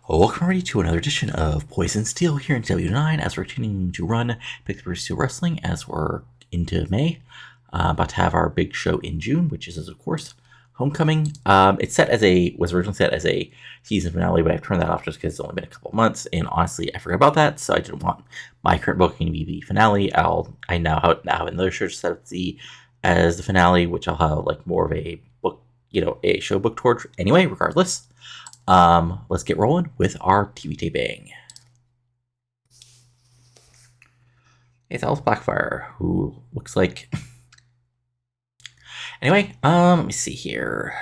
Welcome everybody to another edition of Poison Steel here in TEW9 as we're continuing to run PSW Steel Wrestling as we're into May. About to have our big show in June, which is of course Homecoming. It's was originally set as a season finale, but I've turned that off just because it's only been a couple months, and honestly I forgot about that, so I didn't want my current booking to be the finale. I now have another show set up as the finale, which I'll have like more of a book, a show book towards anyway, regardless. Let's get rolling with our TV taping. It's Alice Blackfire, who looks like... Anyway, let me see here.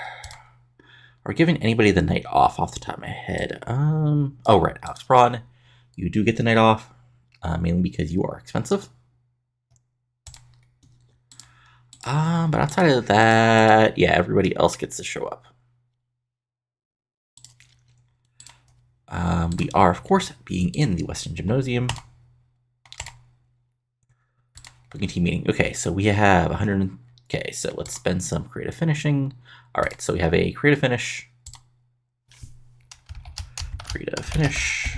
Are we giving anybody the night off the top of my head? Oh, right, Alex Braun. You do get the night off, mainly because you are expensive. But outside of that, yeah, everybody else gets to show up. We are, of course, being in the Western Gymnasium. Booking team meeting. Okay, so we have 100. Okay, so let's spend some creative finishing. All right, so we have a creative finish. Creative finish.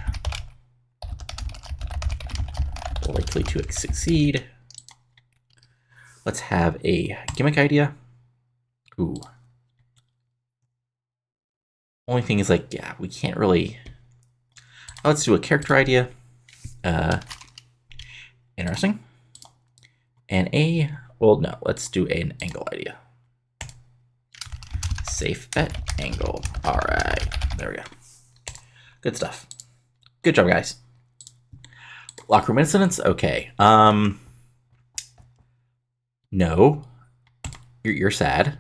Likely to succeed. Let's have a gimmick idea. Ooh. Only thing is, like, yeah, we can't really... Let's do a character idea. Interesting. And let's do an angle idea. Safe bet angle. All right, there we go. Good stuff. Good job, guys. Locker room incidents. Okay. No. You're sad.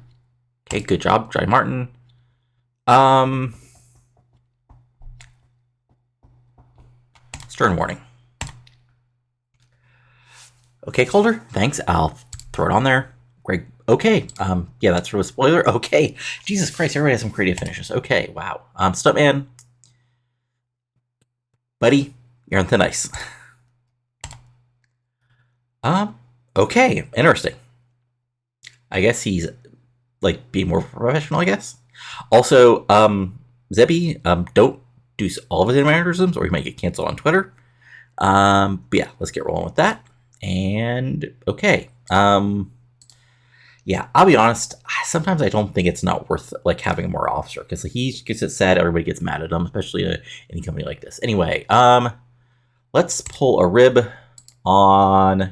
Okay. Good job, Johnny Martin. Stern warning. Okay, Calder. Thanks. I'll throw it on there. Greg. Okay. Yeah, that's sort of a spoiler. Okay. Jesus Christ, everybody has some creative finishes. Okay, wow. Stuntman. Buddy, you're on thin ice. Okay. Interesting. I guess he's like being more professional, I guess. Also, Zebby, don't do all of his mannerisms or he might get canceled on Twitter. But yeah, let's get rolling with that. And okay. Yeah, I'll be honest, sometimes I don't think it's not worth like having a more officer because he gets it sad, everybody gets mad at him, especially in any company like this. Anyway, let's pull a rib on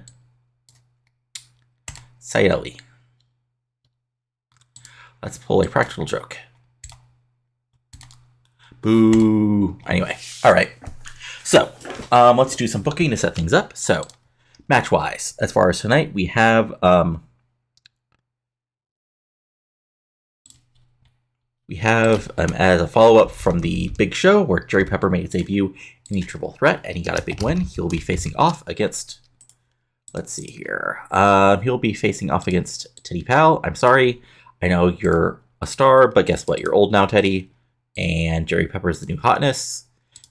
Sayeli. Let's pull a practical joke. Boo. Anyway, all right. So, let's do some booking to set things up. So, match-wise, as far as tonight, we have as a follow-up from the big show where Jerry Pepper made his debut in the Triple Threat, and he got a big win. He'll be facing off against, let's see here. He'll be facing off against Teddy Powell. I'm sorry. I know you're a star, but guess what? You're old now, Teddy. And Jerry Pepper is the new hotness.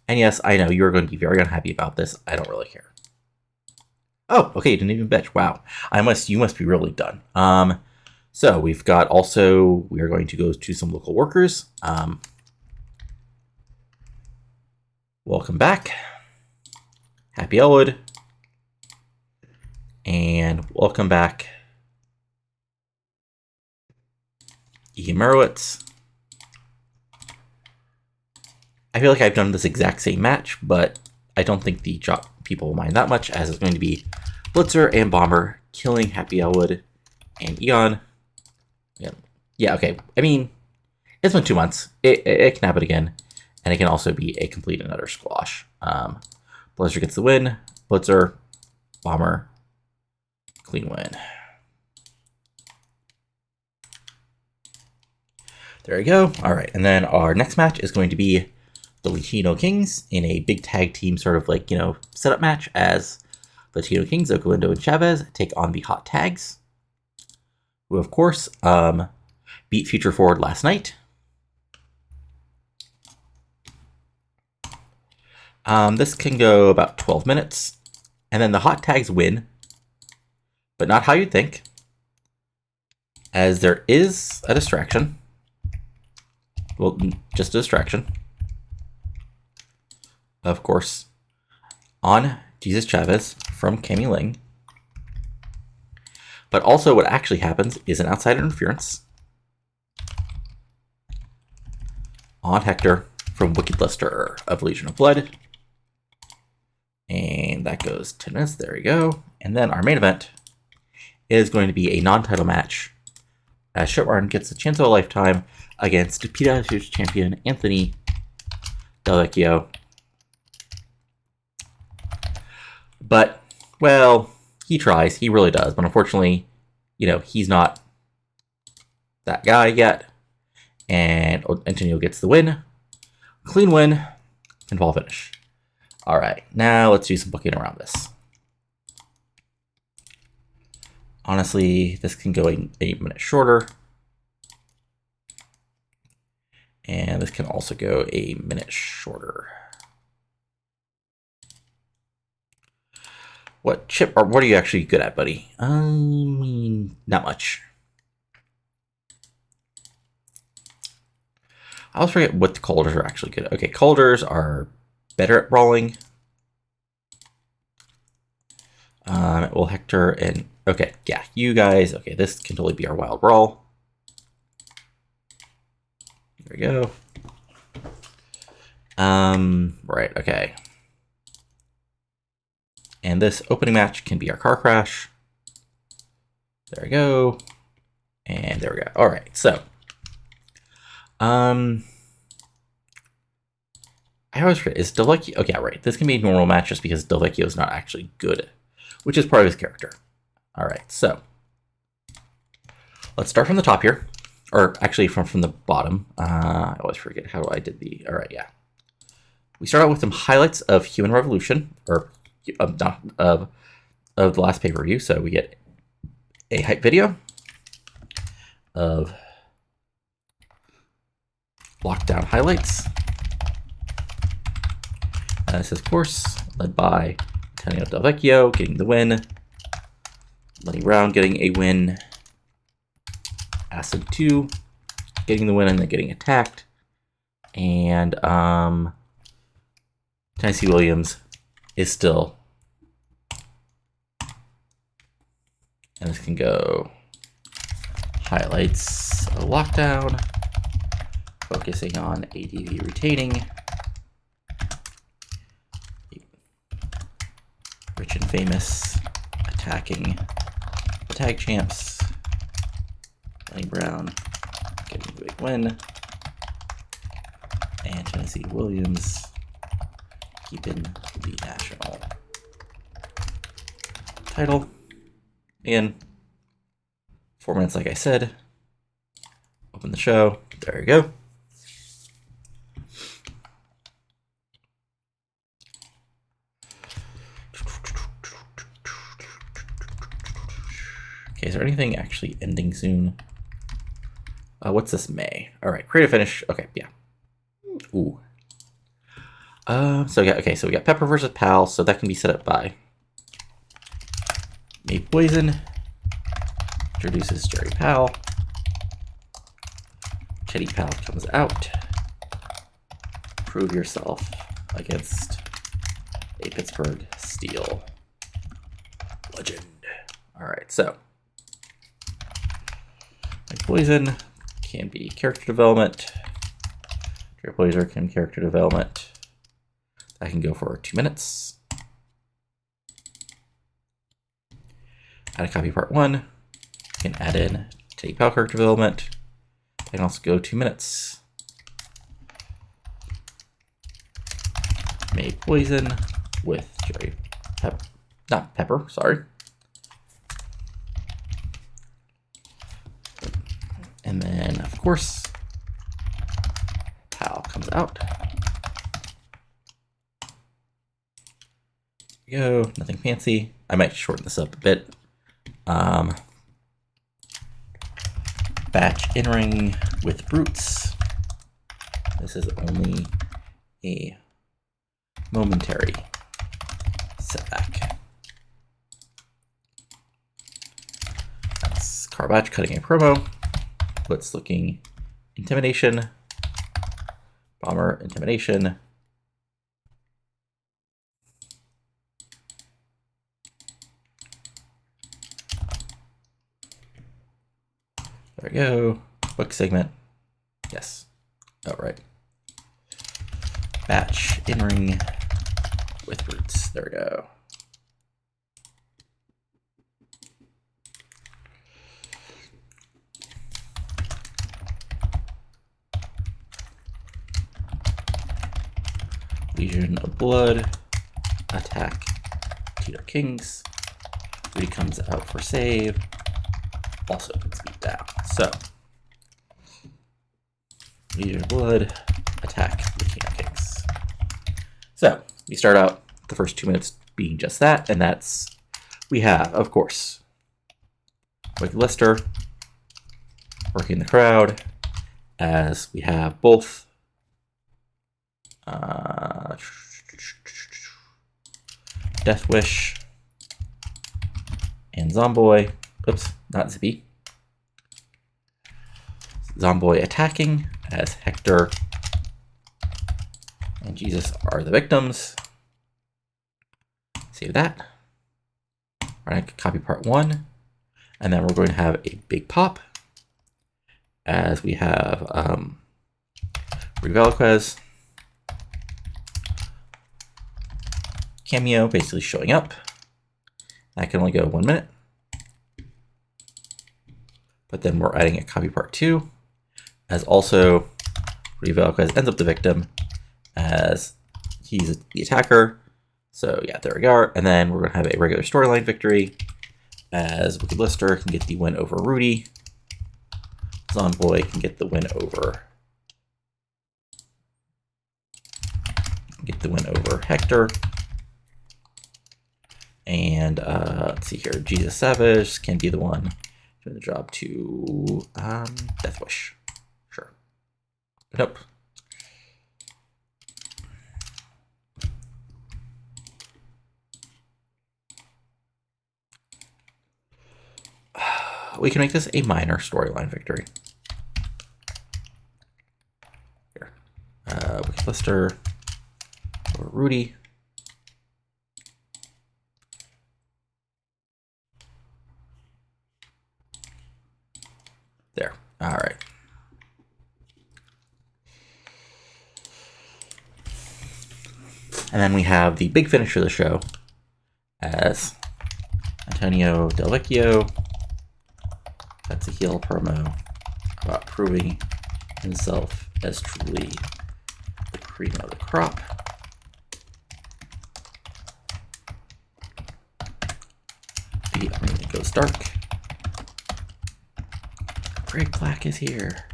And yes, I know you're going to be very unhappy about this. I don't really care. Oh, okay, you didn't even bitch. Wow. You must be really done. So we are going to go to some local workers. Welcome back. Happy Elwood. And welcome back. Ian Merowitz. I feel like I've done this exact same match, but I don't think the people will mind that much, as it's going to be Blitzer and Bomber killing Happy Elwood and Eon. Yeah, okay. I mean, it's been 2 months. It can happen again, and it can also be a complete and utter squash. Blitzer gets the win. Blitzer, Bomber, clean win. There we go. All right, and then our next match is going to be the Latino Kings in a big tag team sort of like, setup match as the Latino Kings, Ocalindo and Chavez, take on the Hot Tags, who, of course, beat Future Forward last night. This can go about 12 minutes, and then the Hot Tags win, but not how you'd think, as there is a distraction. Well, just a distraction. of course, on Jesus Chavez from Cammy Ling. But also what actually happens is an outside interference on Hector from Wicked Luster of Legion of Blood. And that goes to Tennesse. There we go. And then our main event is going to be a non-title match as Shotmartin gets a chance of a lifetime against PSW champion Antonio Del Veccio. But, well, he tries. He really does. But unfortunately, you know, he's not that guy yet. And Antonio gets the win. Clean win. Pinfall finish. All right. Now let's do some booking around this. Honestly, this can go a minute shorter. And this can also go a minute shorter. What chip or what are you actually good at, buddy? I mean, not much. I always forget what the Calders are actually good at. Okay, Calders are better at brawling. Well, Hector and okay, yeah, you guys. Okay, this can totally be our wild brawl. There we go. Right, okay. And this opening match can be our car crash. There we go. And there we go. All right, so. I always forget, is Del Veccio... Okay, right. This can be a normal match just because Del Veccio is not actually good, which is part of his character. All right, so. Let's start from the top here. Or actually from the bottom. I always forget how I did the... All right, yeah. We start out with some highlights of Human Revolution, or of the last pay-per-view. So we get a hype video of lockdown highlights. This is, of course, led by Antonio Del Veccio getting the win. Lenny Brown getting a win. Acid 2 getting the win and then getting attacked. And Tennesse Williams is still. And this can go highlights of lockdown. Focusing on ADV retaining. Rich and famous attacking the tag champs. Lenny Brown getting the big win. And Tennesse Williams keeping the national title. Again, 4 minutes, like I said. Open the show. There you go. Okay, is there anything actually ending soon? What's this, May? All right, creative finish. Okay, yeah. Ooh. So we got Pepper versus Pal, so that can be set up by May Poison. Introduces Jerry Pal. Teddy Pal comes out. Prove yourself against a Pittsburgh Steel legend. All right, so May Poison can be character development. Trailblazer can character development. That can go for 2 minutes. Add a copy part 1. You can add in Teddy Pal character development. That can also go 2 minutes. May Poison with Jerry Pepper, sorry. And then, of course, Pal comes out. There we go, nothing fancy. I might shorten this up a bit. Batch in-ring with Brutes. This is only a momentary setback. That's Carbatch cutting a promo. Blitz looking intimidation. Bomber intimidation. go. Book segment. Yes. Oh, right. Batch in-ring with roots. There we go. Legion of Blood. Attack. TEW Kings. Rudy comes out for save. Also puts beat down. So, Legion of Blood. Attack the TEW Kings. So, we start out the first 2 minutes being just that, and that's, we have, of course, Wicked Lister working the crowd, as we have both Death Wish and Zomboy. Oops, not Zippy. Zomboy attacking as Hector and Jesus are the victims. Save that. We're going to copy part 1, and then we're going to have a big pop as we have Velquez cameo basically showing up. That can only go 1 minute. But then we're adding a copy part 2, as also Velquez ends up the victim as he's the attacker. So yeah, there we go. And then we're going to have a regular storyline victory as Wicked Lister can get the win over Rudy. Zomboy can get the win over Hector. And let's see here, Jesus Savage can be the one doing the job to Death Wish. Sure. But nope. We can make this a minor storyline victory. Here. Wicked Lister or Rudy. There. All right. And then we have the big finish of the show as Antonio Del Veccio. That's a heel promo about proving himself as truly the cream of the crop. The arena goes dark. Greg Black is here.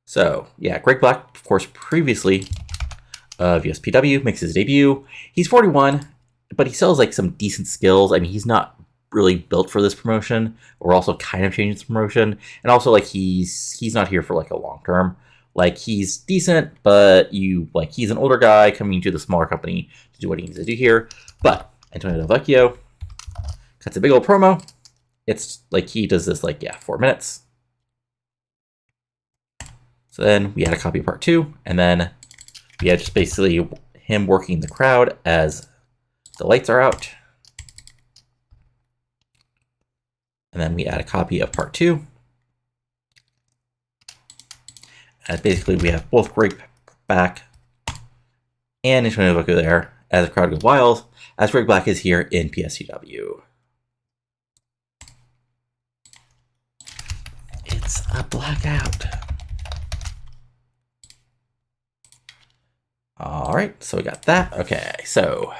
So, yeah, Greg Black, of course, previously of USPW, makes his debut. He's 41, but he still has like some decent skills. I mean, he's not really built for this promotion. We're also kind of changing this promotion. And also, like, he's not here for like a long term. Like, he's decent, but he's an older guy coming to the smaller company to do what he needs to do here. But Antonio Del Vecchio cuts a big old promo. It's like he does this 4 minutes. So then we had a copy of part 2, and then we had just basically him working the crowd as the lights are out. And then we add a copy of part 2. And basically we have both Greg Black and Antonio Del Vecchio there as the crowd goes wild, as Greg Black is here in PSW. It's a blackout. All right, so we got that. Okay, so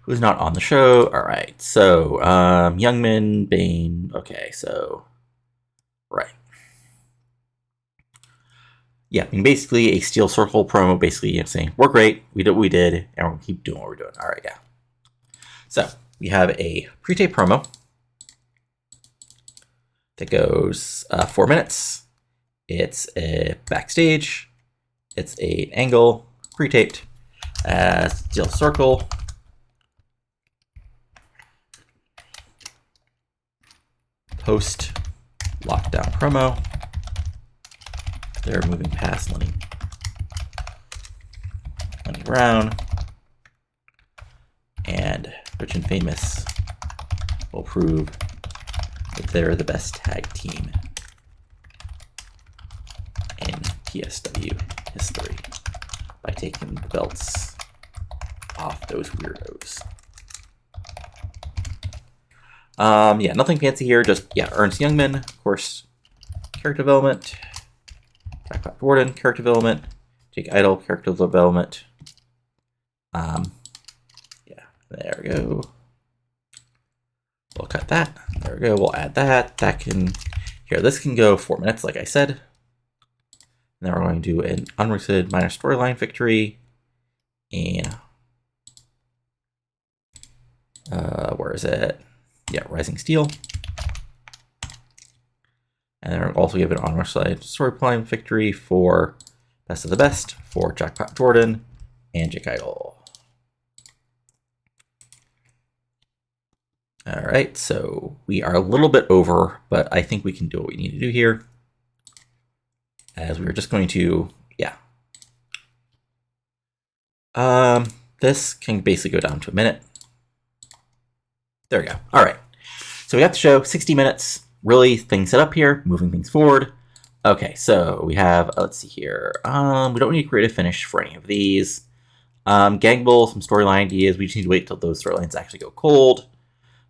who's not on the show? All right, so Youngman, Bane. Okay, so right. Yeah, I mean, basically a Steel Circle promo, basically saying we're great, we did what we did, and we're gonna keep doing what we're doing. All right, yeah. So we have a pre-tape promo that goes 4 minutes. It's a backstage. It's an angle, pre-taped, Steel Circle. Post lockdown promo. They're moving past Lenny Brown. And Rich and Famous will prove that they're the best tag team in PSW history by taking the belts off those weirdos. Yeah, nothing fancy here. Just, yeah, Ernst Youngman, of course, character development. Jackpot Jordan, character development. Jake Idol, character development. Yeah, there we go. We'll cut that. There we go. We'll add that. That can, here, this can go 4 minutes, like I said. And then we're going to do an unrestricted minor storyline victory. And, where is it? Yeah, Rising Steel. And then we'll also give an unrestricted storyline victory for Best of the Best for Jackpot Jordan and Jake Idol. All right, so we are a little bit over, but I think we can do what we need to do here. As we're just going to, yeah. This can basically go down to a minute. There we go. All right, so we got the show, 60 minutes. Really, things set up here, moving things forward. Okay, so we have, let's see here. We don't need to create a finish for any of these. Gangball, some storyline ideas. We just need to wait till those storylines actually go cold.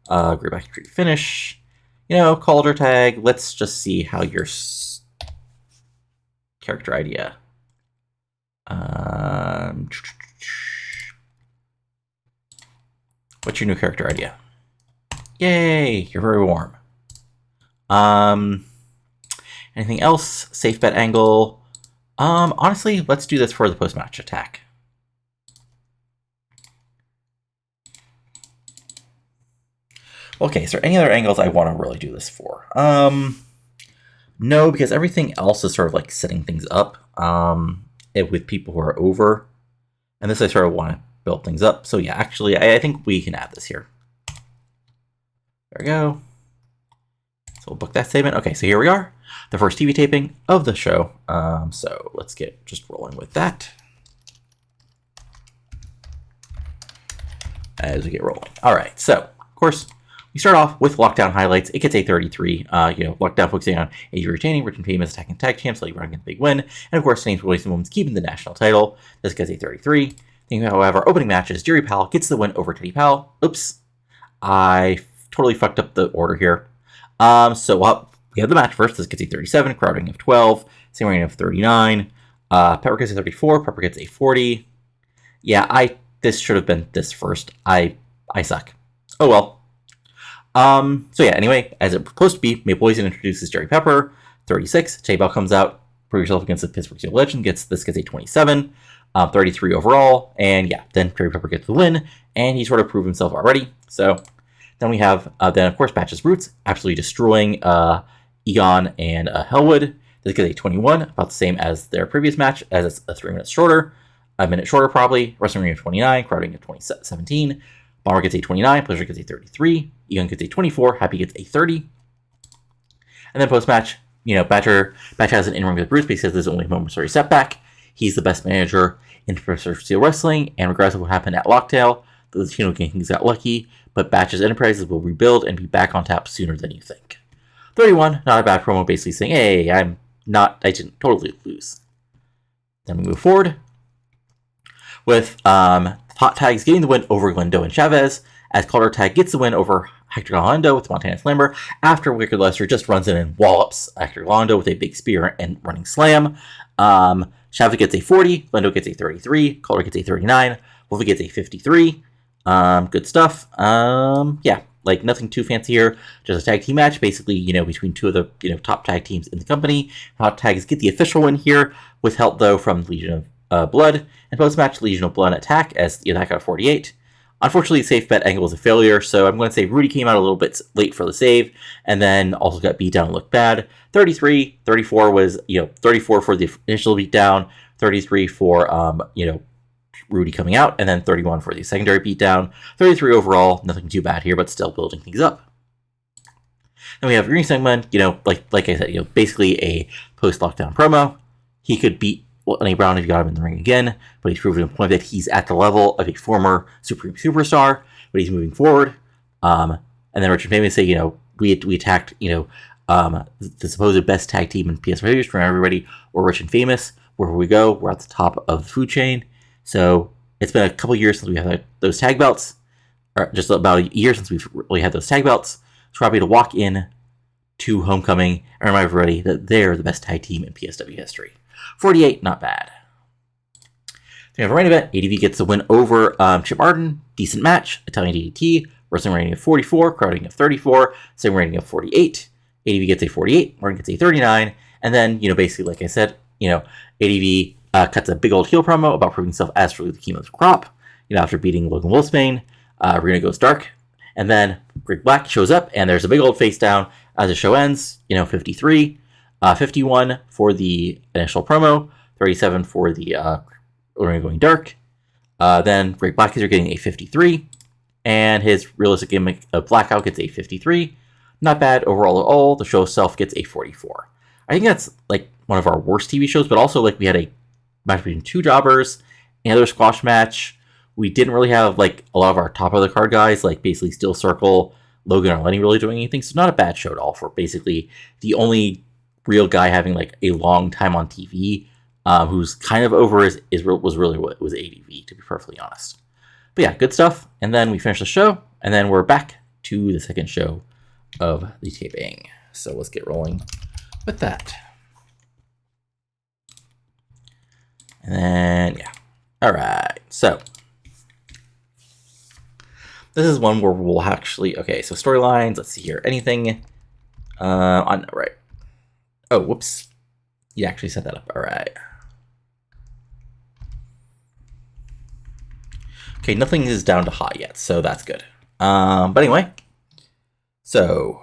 Go back to create finish. You know, Calder tag. Let's just see how your character idea. What's your new character idea? Yay, you're very warm. Anything else? Safe bet angle. Honestly, let's do this for the post-match attack. Okay, is there any other angles I want to really do this for? No, because everything else is sort of like setting things up with people who are over. And this I sort of want to build things up. So yeah, actually, I think we can add this here. There we go. So we'll book that statement. Okay, so here we are. The first TV taping of the show. So let's get just rolling with that. As we get rolling. All right, so of course, we start off with Lockdown highlights. It gets a 33. Lockdown focusing on AJ retaining, Rich and Famous attacking tag champs, Lenny Brown getting the big win. And of course, James Williams Women's keeping the national title. This gets a 33. However, opening matches, Jerry Powell gets the win over Teddy Powell. Oops. I totally fucked up the order here. So we have the match first. This gets a 37, crowd rating of 12, same rating of 39. Pepper gets a 34, Pepper gets a 40. Yeah, this should have been this first. I suck. Oh well. So yeah, anyway, as it's supposed to be, Maple Poison introduces Jerry Pepper, 36. Jay Bell comes out, prove yourself against the Pittsburgh Steel Legend, gets a 27, 33 overall, and yeah, then Jerry Pepper gets the win, and he sort of proved himself already. So then we have, then of course, Batch's Roots, absolutely destroying Egon and Hellwood. This gets a 21, about the same as their previous match, as it's a 3 minutes shorter, a minute shorter probably. Wrestling Ring of 29, crowding of 17. Bomber gets a 29, Pleasure gets a 33, Egon gets a 24, Happy gets a 30. And then post-match, Batch has an in-ring with Bruce because there's only a momentary setback. He's the best manager in Professor Steel Wrestling, and regardless of what happened at Locktail, the Latino Kings got lucky, but Batch's Enterprises will rebuild and be back on tap sooner than you think. 31, not a bad promo, basically saying, hey, I didn't totally lose. Then we move forward with Hot Tags getting the win over Lindo and Chavez, as Calder Tag gets the win over Hector Galando with Montana Slammer, after Wicked Lester just runs in and wallops Hector Galando with a big spear and running slam. Chavez gets a 40, Lindo gets a 33, Calder gets a 39, Wolfie gets a 53. Good stuff. Yeah, like nothing too fancy here. Just a tag team match, basically, between two of the, top tag teams in the company. Hot Tags get the official win here, with help, though, from Legion of Blood. And post-match, Legion of Blood attack, as the attack got 48. Unfortunately, the safe bet angle was a failure, so I'm going to say Rudy came out a little bit late for the save, and then also got beat down and looked bad. 33, 34 was, 34 for the initial beatdown, 33 for, Rudy coming out, and then 31 for the secondary beatdown. 33 overall, nothing too bad here, but still building things up. Then we have Green segment, like I said, basically a post-lockdown promo. He could beat Lenny Brown if you got him in the ring again, but he's proven to the point that he's at the level of a former Supreme Superstar. but he's moving forward. And then Rich and Famous say, we attacked, the supposed best tag team in PSW from everybody. We're Rich and Famous. Wherever we go, we're at the top of the food chain. So it's been a couple years since we had those tag belts, or just about a year since we've really had those tag belts. So we're happy to walk in to Homecoming and remind everybody that they're the best tag team in PSW history. 48, not bad. We have a main event. ADV gets the win over Chip Martin. Decent match. Italian DDT. Wrestling rating of 44. Crowd rating of 34. Same rating of 48. ADV gets a 48. Martin gets a 39. And then, basically, like I said, ADV cuts a big old heel promo about proving himself as truly the king of the crop. After beating Logan Wolfsbaine, Arena goes dark. And then Greg Black shows up, and there's a big old face down as the show ends. 53. 51 for the initial promo. 37 for the Arena going dark. Then Greg Black is getting a 53. And his realistic gimmick of Blackout gets a 53. Not bad overall at all. The show itself gets a 44. I think that's like one of our worst TV shows, but also like we had a match between two jobbers, another squash match. We didn't really have like a lot of our top of the card guys, like basically Steel Circle, Logan, or Lenny really doing anything. So not a bad show at all for basically the only real guy having like a long time on TV, who's kind of over was really what was ADV, to be perfectly honest. But yeah, good stuff. And then we finish the show, and then we're back to the second show of the taping. So let's get rolling with that. And then, yeah. All right. So this is one where we'll actually, okay, so storylines. Let's see here. Anything on, right. Oh, whoops. You actually set that up. All right. Okay, nothing is down to hot yet, so that's good. But anyway, so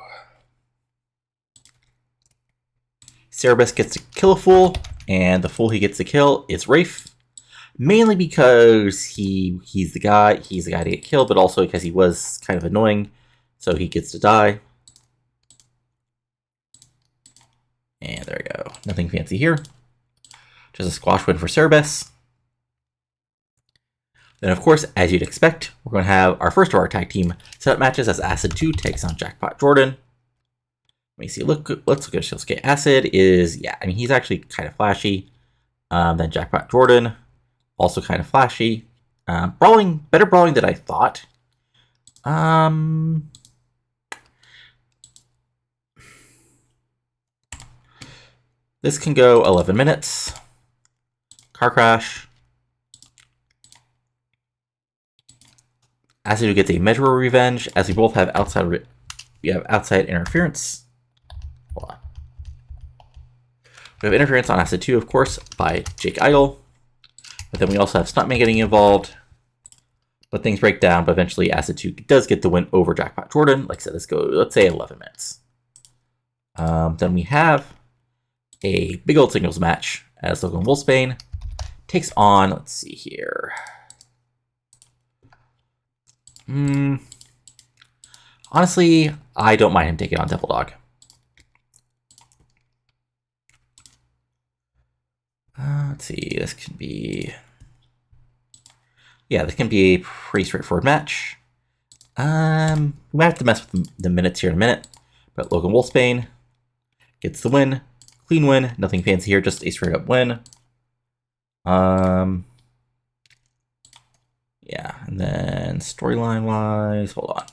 Cerebus gets to kill a fool, and the fool he gets to kill is Rafe, mainly because he's the guy to get killed, but also because he was kind of annoying, so he gets to die. And there we go. Nothing fancy here. Just a squash win for Cerebus. Then, of course, as you'd expect, we're going to have our first of our tag team setup matches as Acid 2 takes on Jackpot Jordan. Let me see. Let's look at Shinsuke. Acid is, yeah, I mean, he's actually kind of flashy. Then Jackpot Jordan, also kind of flashy. Better brawling than I thought. This can go 11 minutes. Car crash. Acid who gets a measure of revenge, as we both have outside interference. Hold on. We have interference on Acid 2, of course, by Jake Idol. But then we also have Stuntman getting involved. But things break down, but eventually Acid 2 does get the win over Jackpot Jordan. Like I said, let's say 11 minutes. Then we have a big old singles match as Logan Wolfsbaine takes on, let's see here. Honestly, I don't mind him taking on Devil Dog. Let's see, this can be... Yeah, this can be a pretty straightforward match. We might have to mess with the minutes here in a minute, but Logan Wolfsbaine gets the win. Clean win, nothing fancy here, just a straight up win. Yeah, and then storyline wise, hold on.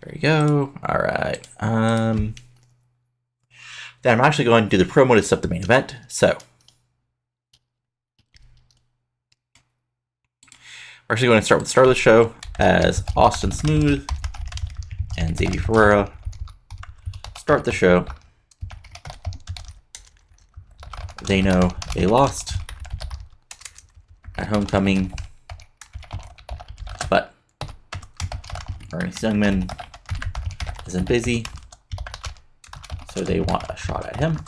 There you go. All right. Then I'm actually going to do the promo to set the main event. So we're actually going to start with the start of the show as Austin Smooth and Xavier Ferreira start the show. They know they lost at Homecoming, but Ernest Youngman isn't busy, so they want a shot at him.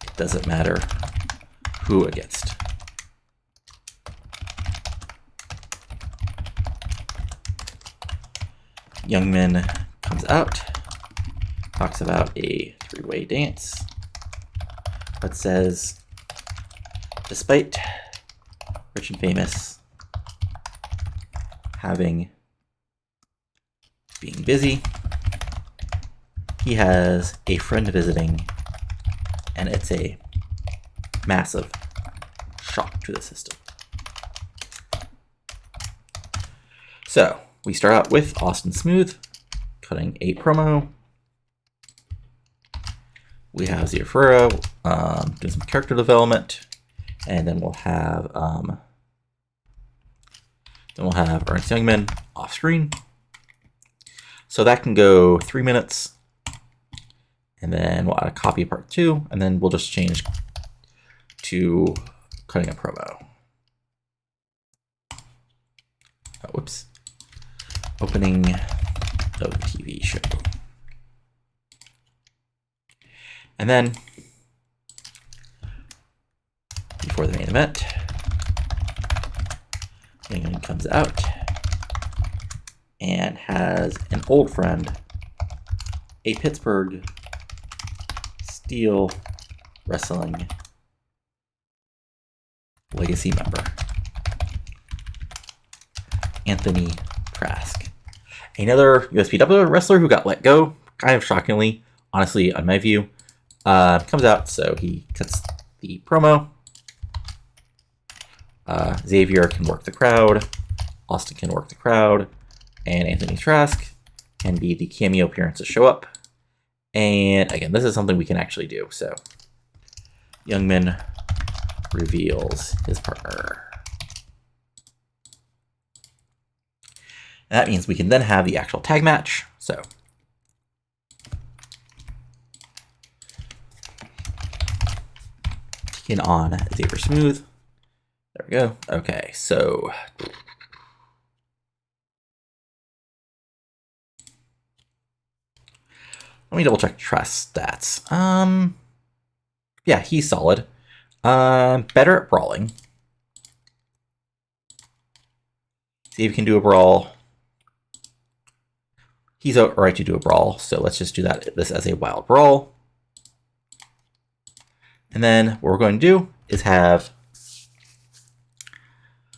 It doesn't matter who against. Youngman comes out, talks about a three-way dance, but says, despite Rich and Famous being busy, he has a friend visiting, and it's a massive shock to the system. So we start out with Austin Smooth cutting a promo. We have Zia Ferreira doing some character development, and then we'll have Ernest Youngman off screen. So that can go 3 minutes, and then we'll add a copy of part 2, and then we'll just change to cutting a promo. Oh, whoops. Opening of the TV show. And then, before the main event, Youngman comes out and has an old friend, a Pittsburgh Steel Wrestling Legacy member, Anthony Trask. Another USPW wrestler who got let go, kind of shockingly, honestly, on my view. Comes out, so he cuts the promo. Xavier can work the crowd, Austin can work the crowd, and Anthony Trask can be the cameo appearance to show up. And again, this is something we can actually do. So Youngman reveals his partner. And that means we can then have the actual tag match. So taking on Xavier Smooth. There we go. Okay, so let me double check Trask's stats. Yeah, he's solid. Better at brawling. See if he can do a brawl. He's alright to do a brawl, so let's just do this as a wild brawl. And then what we're going to do is have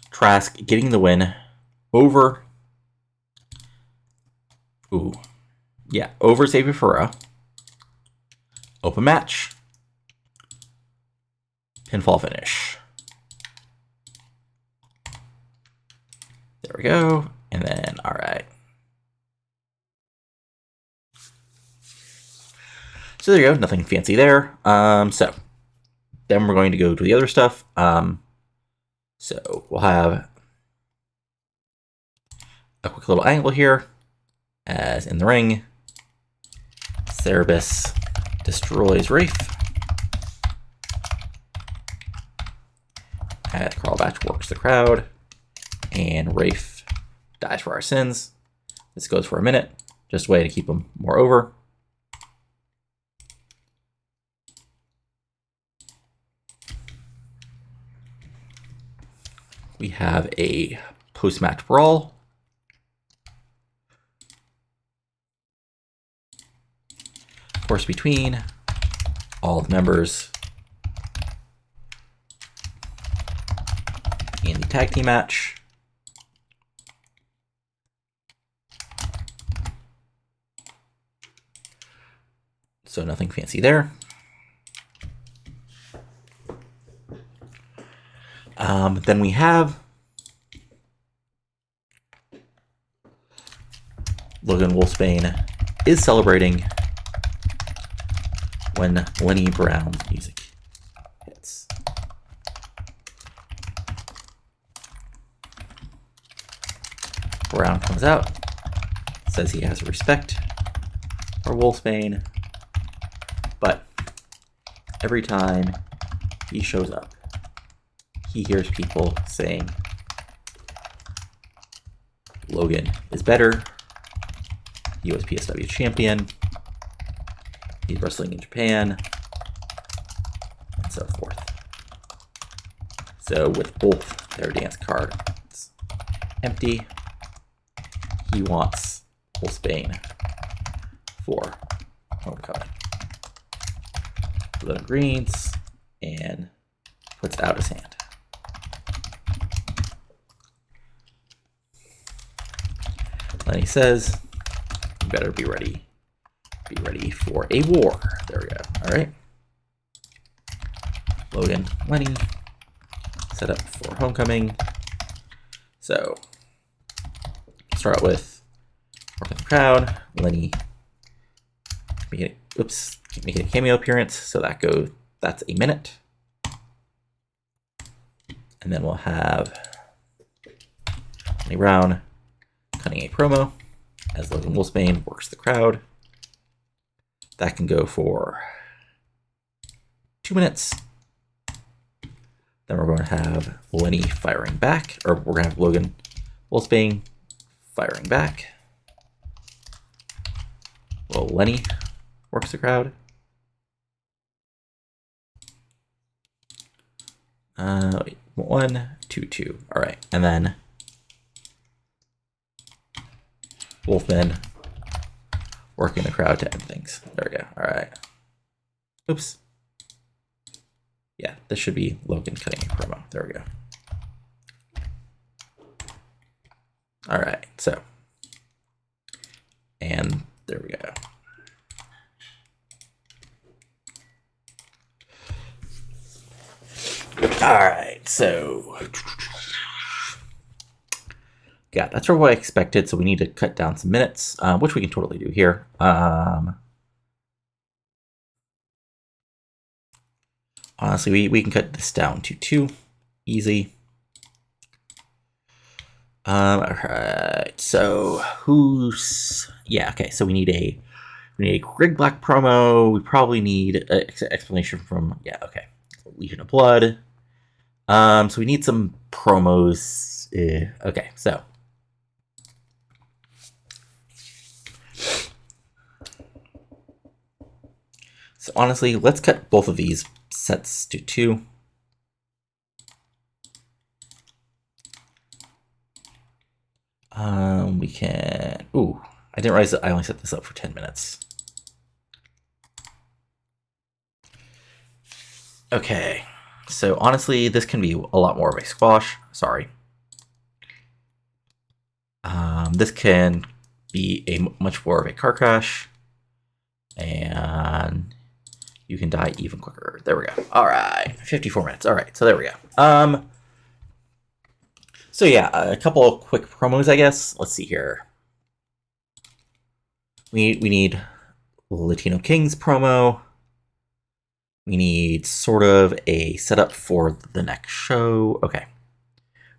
Trask getting the win over Xavier Ferreira. Open match. Pinfall finish. There we go. And then, all right. So there you go. Nothing fancy there. So then we're going to go to the other stuff. So we'll have a quick little angle here, as in the ring, Cerebus destroys Rafe. As Crawlbatch works the crowd, and Rafe dies for our sins. This goes for a minute, just a way to keep him more over. We have a post-match brawl. Of course, between all the members in the tag team match. So nothing fancy there. Then we have Logan Wolfsbaine is celebrating when Lenny Brown music hits. Brown comes out, says he has respect for Wolfsbaine, but every time he shows up, he hears people saying Logan is better, he was PSW champion, he's wrestling in Japan, and so forth. So with both their dance cards empty, he wants Wolfsbaine for homecoming. Logan greens and puts out his hand. Lenny says, "You better be ready. Be ready for a war." There we go. All right. Logan, Lenny, set up for homecoming. So start out with working the crowd. Lenny making a cameo appearance. So that's a minute. And then we'll have Lenny Brown cutting a promo as Logan Wolfsbaine works the crowd. That can go for 2 minutes. Then we're going to have Lenny firing back, or we're going to have Logan Wolfsbaine firing back. Well, Lenny works the crowd. 1, 2, 2. All right, and then Wolfman working the crowd to end things. There we go. All right. Oops. Yeah, this should be Logan cutting a promo. There we go. All right, so. And there we go. All right, so. Yeah, that's what I expected, so we need to cut down some minutes, which we can totally do here. Honestly, we can cut this down to 2. Easy. All right, so okay, so we need a Greg Black promo. We probably need an explanation from, Legion of Blood. So we need some promos. Okay, so. So honestly, let's cut both of these sets to 2. We can. Ooh, I didn't realize that I only set this up for 10 minutes. Okay, so honestly, this can be a lot more of a squash. Sorry. This can be a much more of a car crash, and you can die even quicker. There we go. All right, 54 minutes. All right, so there we go. So yeah, a couple of quick promos, I guess. Let's see here. We need Latino Kings promo. We need sort of a setup for the next show. Okay.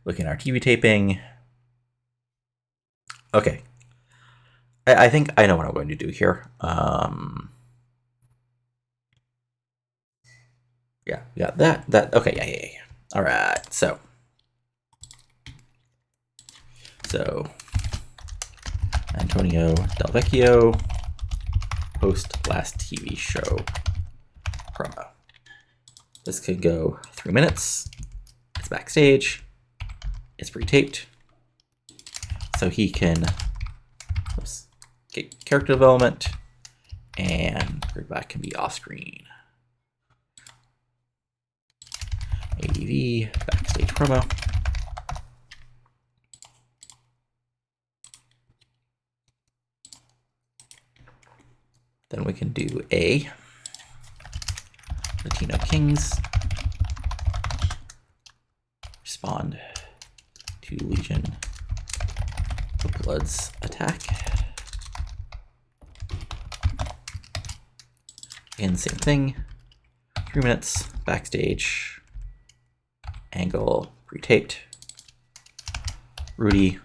Looking at our TV taping. Okay. I think I know what I'm going to do here. Yeah, we got that. Okay, yeah. All right, so Antonio Del Veccio, post last TV show promo. This could go 3 minutes. It's backstage. It's pre-taped. So he can get character development, and Greg can be off-screen. ADV, backstage promo. Then we can do a Latino Kings. Respond to Legion of Blood's attack. And same thing. 3 minutes, backstage. Angle, pre-taped. Rudy.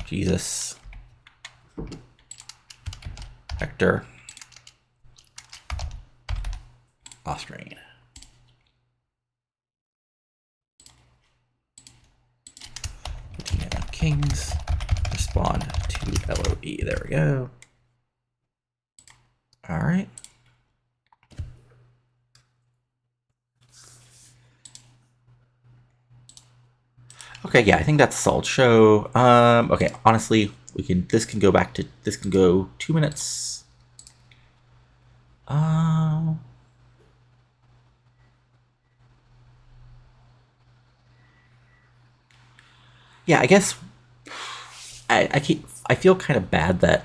Jesus. Hector. Off-screen. Latino Kings. Respond to LOE. There we go. All right. Okay, yeah, I think that's a solid show. Okay, honestly, this can go 2 minutes. Yeah, I guess I feel kind of bad that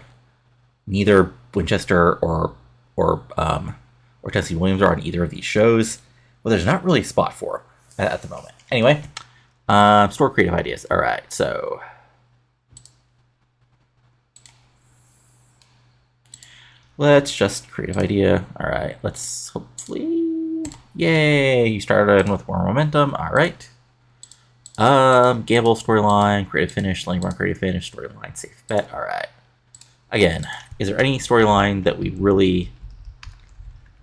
neither Winchester or Tennesse Williams are on either of these shows. Well, there's not really a spot for at the moment. Anyway, store creative ideas. All right, so let's just creative idea. All right, let's hopefully, yay! You started with more momentum. All right. Gamble storyline, creative finish, Lenny Brown creative finish, storyline, safe bet. All right. Again, is there any storyline that we really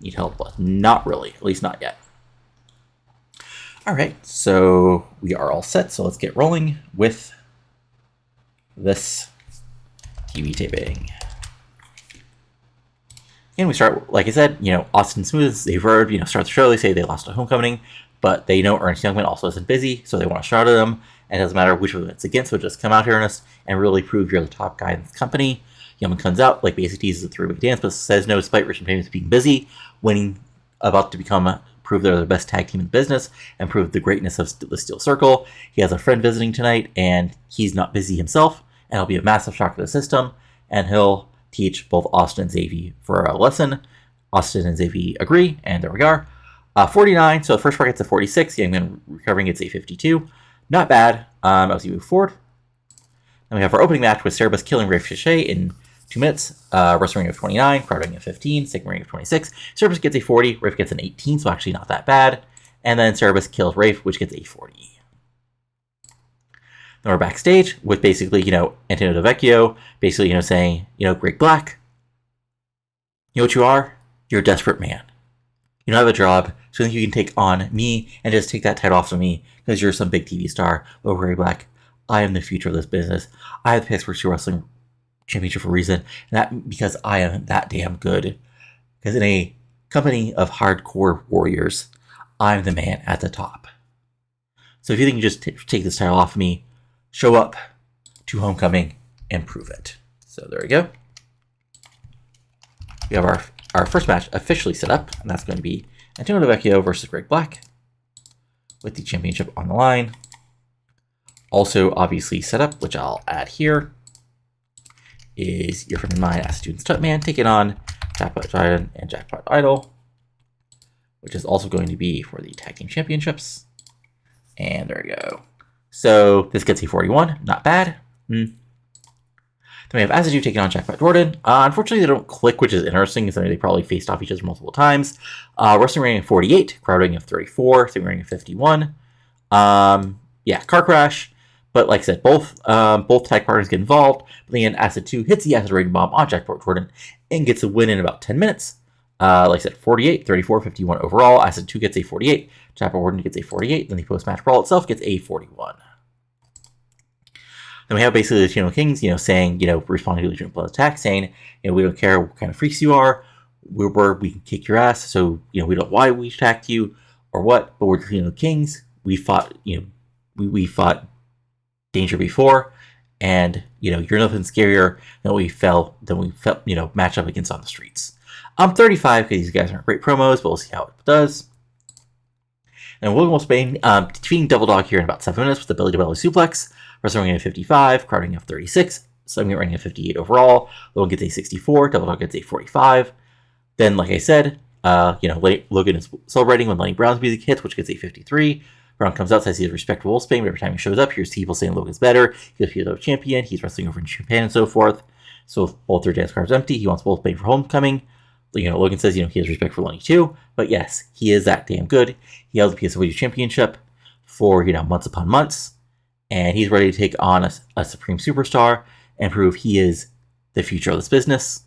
need help with? Not really, at least not yet. All right, so we are all set. So let's get rolling with this TV taping. And we start, like I said, Austin Smooth, they've heard, start the show. They say they lost a homecoming, but they know Ernest Youngman also isn't busy, so they want to shout at him. And it doesn't matter which one it's against, so just come out here, Ernest, and really prove you're the top guy in this company. Youngman comes out, like basically teases a three-way dance, but says no despite Rich and Famous being busy, about to prove they're the best tag team in the business, and prove the greatness of the Steel Circle. He has a friend visiting tonight, and he's not busy himself, and it'll be a massive shock to the system, and he'll teach both Austin and Xavier for a lesson. Austin and Xavier agree, and there we are. 49, so the first part gets a 46, Youngman recovering gets a 52. Not bad, as we move forward. Then we have our opening match with Cerebus killing Rafe Shichet in 2 minutes. Wrestling of 29, crowd rating of 15, second rating of 26. Cerebus gets a 40, Rafe gets an 18, so actually not that bad. And then Cerebus kills Rafe, which gets a 40. Then we're backstage with basically, Antonio Del Veccio, basically, saying, Greg Black, you know what you are? You're a desperate man. You don't have a job, so I think you can take on me and just take that title off of me because you're some big TV star. But Greg Black, I am the future of this business. I have the PSW Wrestling Championship for a reason, and that because I am that damn good. Because in a company of hardcore warriors, I'm the man at the top. So if you think you just take this title off of me, show up to Homecoming and prove it. So there we go. We have our first match officially set up, and that's going to be Antonio Del Veccio versus Greg Black with the championship on the line. Also obviously set up, which I'll add here, is your friend of mine, Acid Stuntman, taking on Jackpot Titan and Jackpot Idol, which is also going to be for the Tag Team Championships. And there we go. So this gets a 41, not bad. Then we have Acid taking on Jackpot Jordan. Unfortunately, they don't click, which is interesting, because they probably faced off each other multiple times. Wrestling rating of 48, crowd rating of 34, second rating of 51. Yeah, car crash. But like I said, both tag partners get involved. But then Acid 2 hits the Acid rating bomb on Jackpot Jordan and gets a win in about 10 minutes. Like I said, 48, 34, 51 overall. Acid 2 gets a 48. Jackpot Jordan gets a 48. Then the post-match brawl itself gets a 41. Then we have basically the Latino Kings, saying, responding to the Latino Blood attack, saying, we don't care what kind of freaks you are. We can kick your ass. So, we don't know why we attacked you or what, but we're the Latino Kings. We fought, we fought danger before, and, you're nothing scarier than we felt, match up against on the streets. 35, because these guys aren't great promos, but we'll see how it does. And Logan Wolfsbaine defeating Devil Dog here in about 7 minutes with the belly to belly suplex. Wrestling rating of 55, crowd rating of 36, segment rating of 58 overall. Logan gets a 64, Devil Dog gets a 45. Then, like I said, Logan is celebrating when Lenny Brown's music hits, which gets a 53. Brown comes out, says he's respect for Wolfsbaine, but every time he shows up, here's people saying Logan's better. He's a PSW champion, he's wrestling over in Japan and so forth. So if both their dance cards empty, he wants Wolfsbaine for Homecoming. Logan says, he has respect for Lenny too. But yes, he is that damn good. He held the PSW Championship for, months upon months. And he's ready to take on a Supreme Superstar and prove he is the future of this business.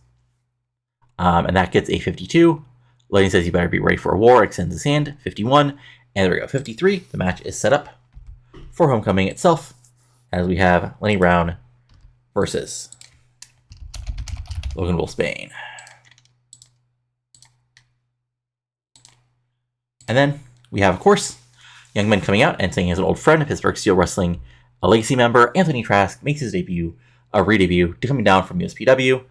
And that gets a 52. Lenny says you better be ready for a war, extends his hand, 51. And there we go, 53. The match is set up for Homecoming itself, as we have Lenny Brown versus Logan Wolfsbaine. And then we have, of course, Youngman coming out and saying he has an old friend of Pittsburgh Steel Wrestling A legacy member, Anthony Trask, makes his debut, a re-debut, coming down from USPW.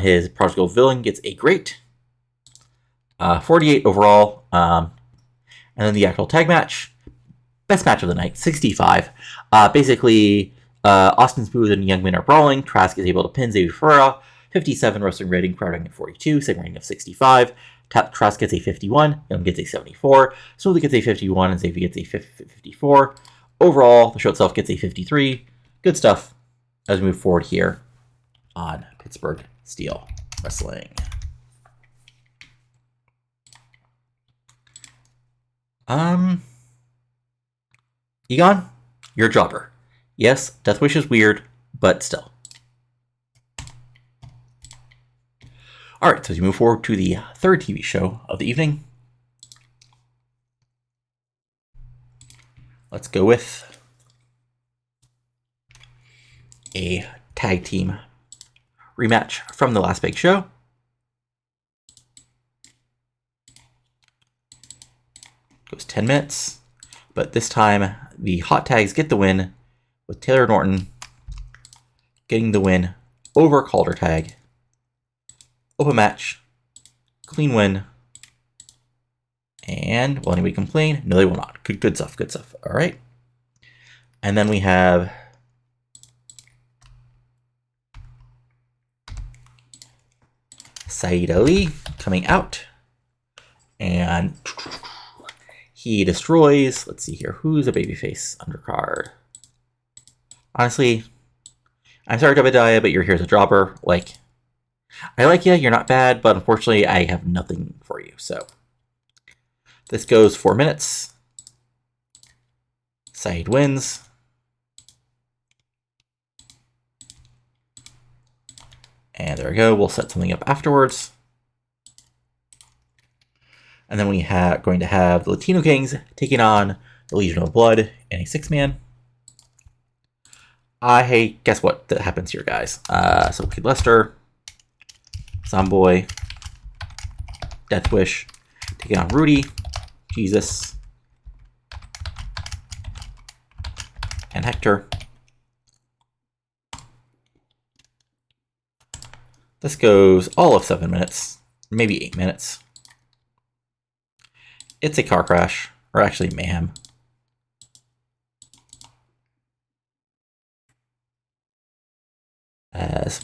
His prodigal villain gets a great 48 overall. And then the actual tag match, best match of the night, 65. Basically, Austin Smooth and Youngman are brawling. Trask is able to pin Xavier Ferreira. 57 wrestling rating, crowd rating of 42, segment rating of 65. Trask gets a 51, Young gets a 74. Smooth gets a 51, and Xavier gets a 54. Overall, the show itself gets a 53. Good stuff as we move forward here on Pittsburgh Steel Wrestling. Egon, you're a jobber. Yes, Death Wish is weird, but still. Alright, so as we move forward to the third TV show of the evening, let's go with a tag team rematch from the last big show. Goes 10 minutes, but this time the hot tags get the win, with Taylor Norton getting the win over Calder Tag. Open match, clean win, and will anybody complain? No, they will not. Good stuff, good stuff. All right. And then we have Saeed Ali coming out, and he destroys, let's see here, who's a babyface undercard? Honestly, I'm sorry, Jebediah, but you're here as a dropper. Like, I like you, you're not bad, but unfortunately I have nothing for you. So this goes 4 minutes. Saeed wins. And there we go, we'll set something up afterwards. And then we have going to have the Latino Kings taking on the Legion of Blood in a 6-man. Hey, guess what that happens here, guys? So Kid Lester, Zomboy, Death Wish, taking on Rudy, Jesus, and Hector. This goes all of 7 minutes, maybe 8 minutes. It's a car crash, or actually mayhem.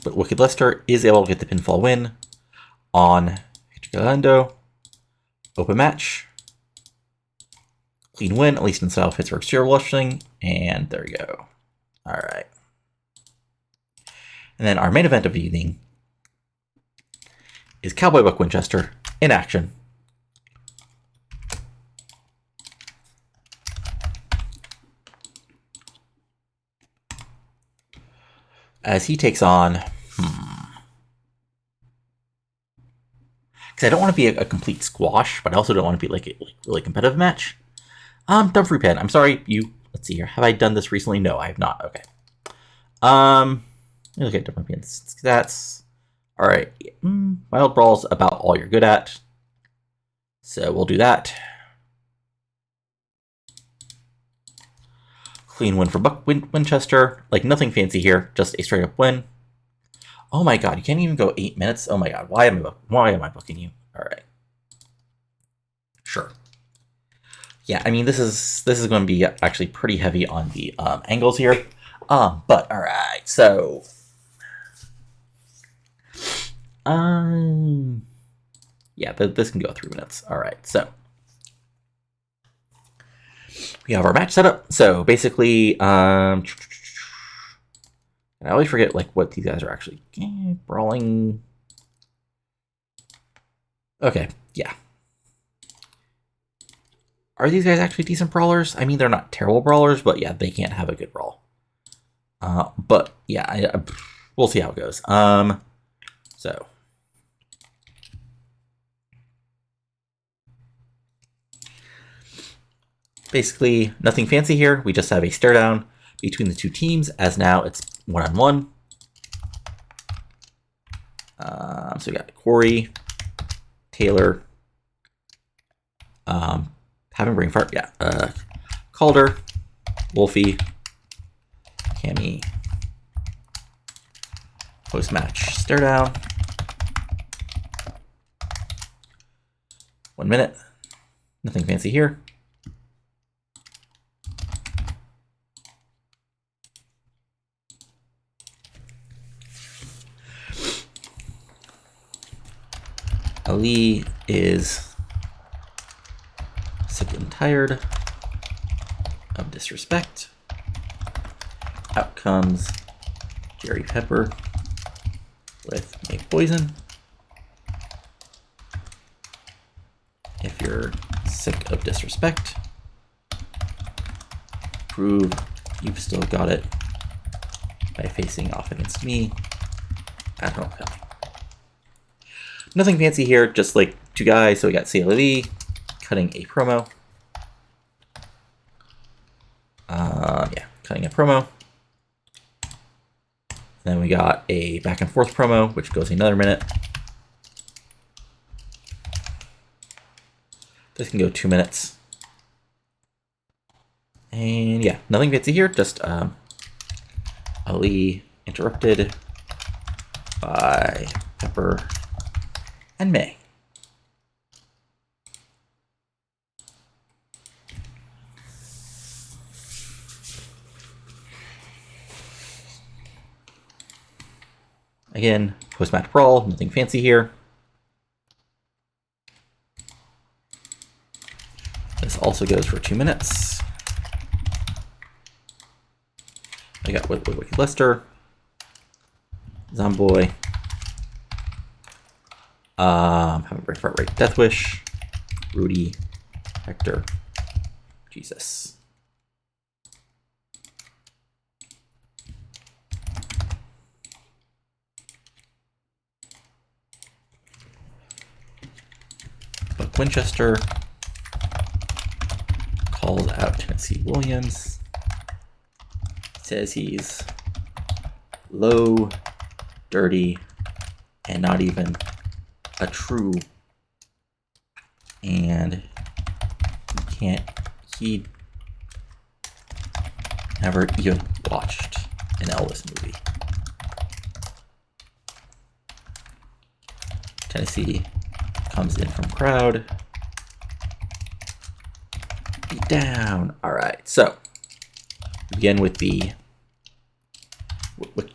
But Wicked Lester is able to get the pinfall win on Hector Galando. Open match. Clean win, at least in style of Pittsburgh Steel Wrestling. And there we go. Alright. And then our main event of the evening is Cowboy Buck Winchester in action. As he takes on, because I don't want to be a complete squash, but I also don't want to be like a really competitive match. Dumfrey Pen. I'm sorry, you. Let's see here. Have I done this recently? No, I have not. Okay. Let me look at different pins. That's all right. Wild Brawl's about all you're good at, so we'll do that. Clean win for Buck Winchester. Like, nothing fancy here, just a straight up win. Oh my god, you can't even go 8 minutes? Oh my god, why am I booking you? Alright. Sure. Yeah, I mean, this is going to be actually pretty heavy on the angles here. But alright, so yeah, this can go 3 minutes. Alright, so we have our match set up. So basically, I always forget like what these guys are actually brawling. Okay, yeah. Are these guys actually decent brawlers? I mean, they're not terrible brawlers, but yeah, they can't have a good brawl. But yeah, we'll see how it goes. So basically, nothing fancy here. We just have a stare down between the two teams, as now it's 1-on-1. So we got Corey, Taylor, having brain fart, yeah. Calder, Wolfie, Tammy. Post-match stare down. 1 minute. Nothing fancy here. Ali is sick and tired of disrespect. Out comes Jerry Pepper with a poison. If you're sick of disrespect, prove you've still got it by facing off against me at homecoming. Nothing fancy here, just like 2 guys. So we got CLV cutting a promo. Yeah, cutting a promo. Then we got a back and forth promo, which goes another minute. This can go 2 minutes. And yeah, nothing fancy here, just Ali interrupted by Pepper and May. Again, post-match brawl, nothing fancy here. This also goes for 2 minutes. I got Wicked Lester, Zomboy, having Break Heart Rate Death Wish, Rudy, Hector, Jesus. Buck Winchester calls out Tennesse Williams. Says he's low, dirty, and not even a true. And he never even watched an Elvis movie. Tennesse comes in from crowd. Beat down. All right, so we begin with the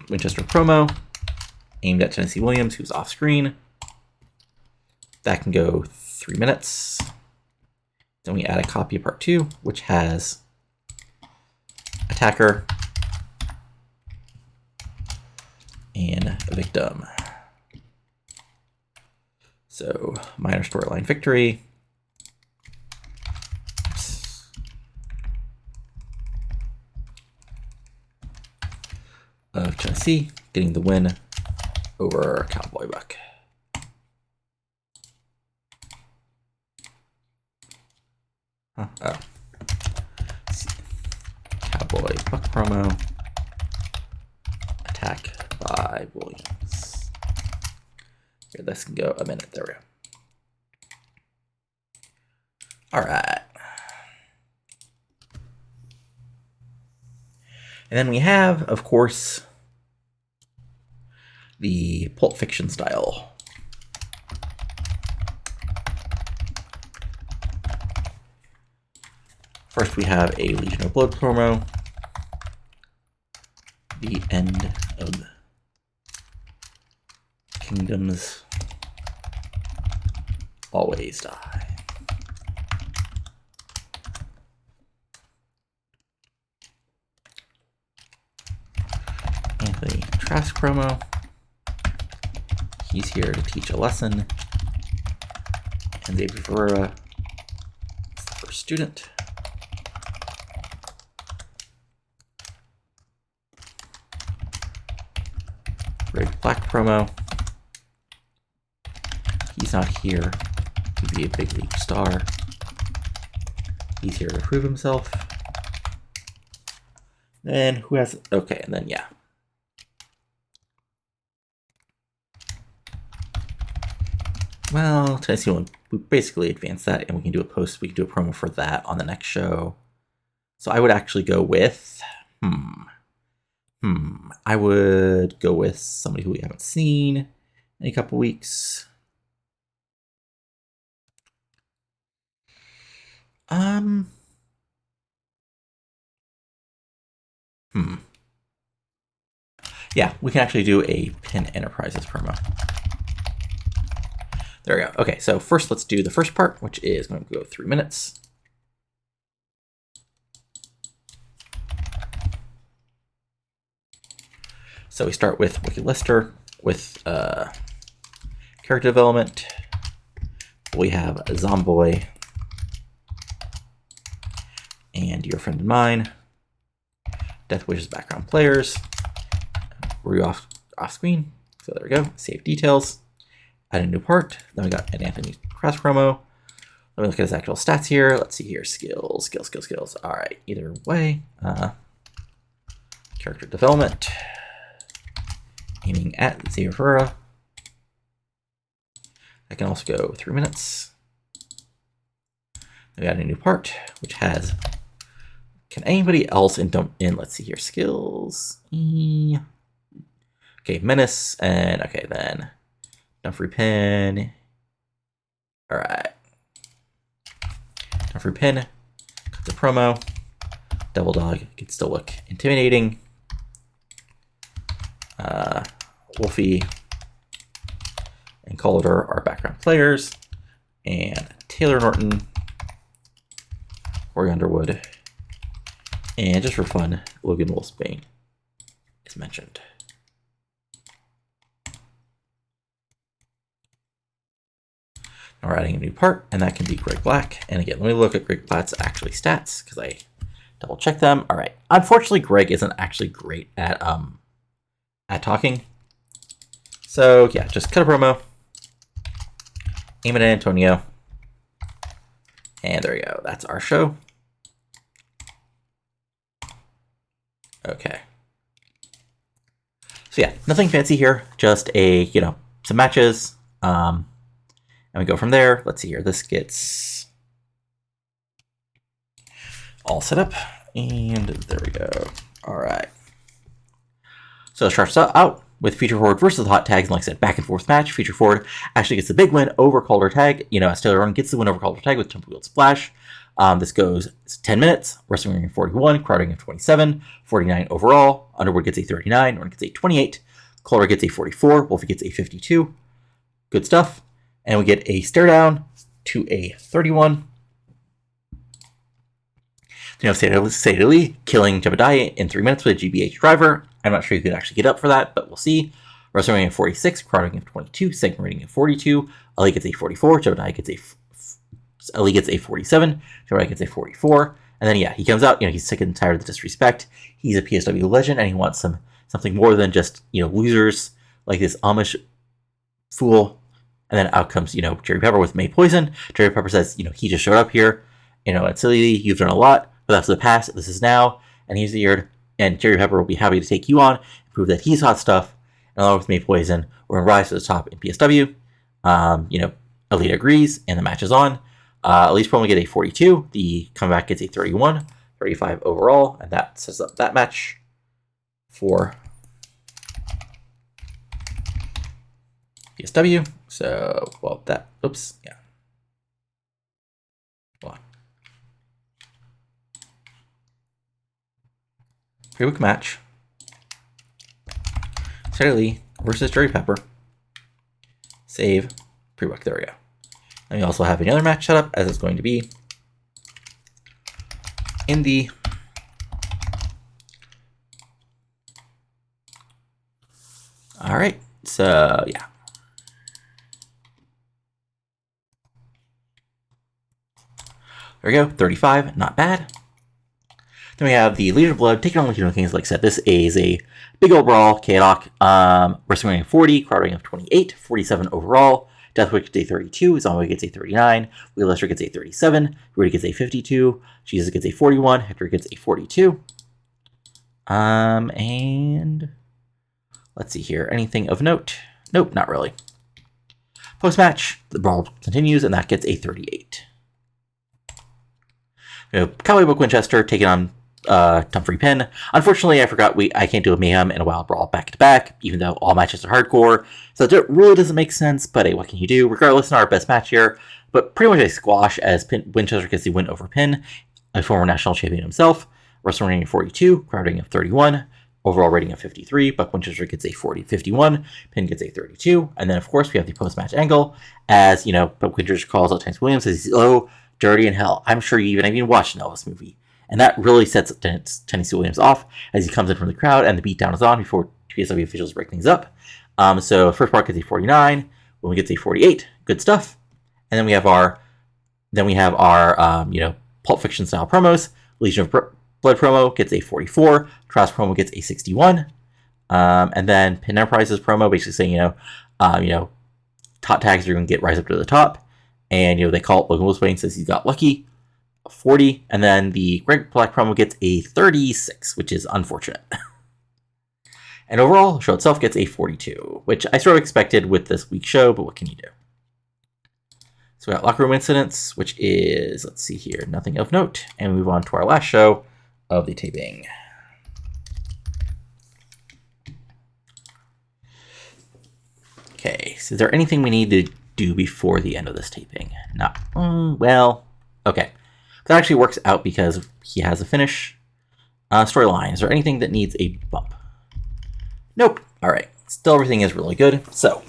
Winchester promo aimed at Tennesse Williams, who's off screen. That can go 3 minutes. Then we add a copy of part 2, which has attacker and a victim. So minor storyline victory. Of Tennesse getting the win over Cowboy Buck. Cowboy Buck promo. Attack by Williams. Here, this can go a minute. There we go. All right. And then we have, of course, the Pulp Fiction style. First, we have a Legion of Blood promo. The end of the kingdoms always die. Anthony Trask promo. He's here to teach a lesson. And Xavier Ferreira is the first student. Greg Black promo. He's not here to be a big league star. He's here to prove himself. Then who has... Okay, and then yeah. Well, Tennesse will basically advance that, and we can do a promo for that on the next show. So I would actually go with, I would go with somebody who we haven't seen in a couple weeks. Yeah, we can actually do a Pin Enterprises promo. There we go. Okay, so first let's do the first part, which is going to go 3 minutes. So we start with Wiki Lister with character development. We have Zomboy and Your Friend and Mine. Death Wishes background players. We're off screen. So there we go. Save details. Add a new part. Then we got an Anthony Cross promo. Let me look at his actual stats here. Let's see here. Skills. All right. Either way. Character development. Aiming at Xavier Ferreira. I can also go 3 minutes. We got a new part, which has. Can anybody else in let's see here, skills. Okay, Menace, and okay, then Dumfrey Pin. All right. Dumfrey Pin, cuts a promo. Double Dog can still look intimidating. Wolfie and Calder are background players. And Taylor Norton, Corey Underwood, and just for fun, Logan Wolfsbaine is mentioned. Now we're adding a new part, and that can be Greg Black. And again, let me look at Greg Black's actually stats, because I double checked them. All right. Unfortunately, Greg isn't actually great at talking. So yeah, just cut a promo. Aim it at Antonio. And there we go. That's our show. Okay. So yeah, nothing fancy here. Just a, some matches. And we go from there. Let's see here. This gets all set up. And there we go. All right. So it starts out with Future Forward versus the Hot Tags. And like I said, back and forth match. Future Forward actually gets the big win over Calder Tag. As Taylor Norton gets the win over Calder Tag with Tumbleweed Splash. This goes 10 minutes. Wrestling Ring 41, Crowd Ring 27, 49 overall. Underwood gets a 39, Norton gets a 28, Calder gets a 44, Wolfie gets a 52. Good stuff. And we get a stare down to a 31. Sadie Lee killing Jebediah in 3 minutes with a GBH driver. I'm not sure you could actually get up for that, but we'll see. Wrestling Ring 46, Crowd Ring 22, segment rating 42. Ali gets a 44, Jebediah gets Ali gets a 47, Jebediah gets a 44. And then, yeah, he comes out, he's sick and tired of the disrespect. He's a PSW legend, and he wants something more than just, losers like this Amish fool. And then out comes, Jerry Pepper with May Poison. Jerry Pepper says, he just showed up here. At Silly, you've done a lot, but that's the past. This is now. And he's the year. And Jerry Pepper will be happy to take you on and prove that he's hot stuff. And along with May Poison, we're going to rise to the top in PSW. Elite agrees, and the match is on. Elite's probably get a 42. The comeback gets a 31, 35 overall. And that sets up that match for PSW. So, oops, yeah. Hold on. Pre-week match. Sadie Lee versus Jerry Pepper. Save. Pre-week, there we go. And we also have another match set up, as it's going to be in the all right, so yeah. There we go, 35, not bad. Then we have the Leader of Blood taking on Latino Kings. Like I said, this is a big old brawl, K-Doc. Wrestling Ring 40, Crowd Ring of 28, 47 overall. Deathwick gets a 32, Zombie gets a 39, Wheel Lester gets a 37, Rudy gets a 52, Jesus gets a 41, Hector gets a 42. And let's see here. Anything of note? Nope, not really. Post-match, the brawl continues, and that gets a 38. We have Cowboy Buck Winchester taking on free pin. Unfortunately, I forgot I can't do a Mayhem and a Wild Brawl back to back, even though all matches are hardcore. So it really doesn't make sense, but hey, what can you do? Regardless, not our best match here, but pretty much a squash as Winchester gets the win over Pin, a former national champion himself. Wrestling rating of 42, crowd rating of 31, overall rating of 53. Buck Winchester gets a 40-51, Pin gets a 32, and then of course we have the post-match angle as Buck Winchester calls out Tennesse Williams, says he's low, dirty, and hell. I'm sure you even watched an Elvis movie. And that really sets Tennesse Williams off as he comes in from the crowd and the beatdown is on before PSW officials break things up. So first part gets a 49, when we get a 48, good stuff. And then we have our Pulp Fiction style promos. Legion of Blood promo gets a 44, Trask promo gets a 61, and then Pin Enterprises promo basically saying top tags are going to get rise up to the top, and they call it Logan Wolfsbaine says he's got lucky. 40, and then the Greg Black promo gets a 36, which is unfortunate. And overall, the show itself gets a 42, which I sort of expected with this week's show, but what can you do? So we got locker room incidents, which is, let's see here, nothing of note, and we move on to our last show of the taping. Okay, so is there anything we need to do before the end of this taping? No. Well, okay. That actually works out because he has a finish. Storyline. Is there anything that needs a bump? Nope. All right. Still, everything is really good. So,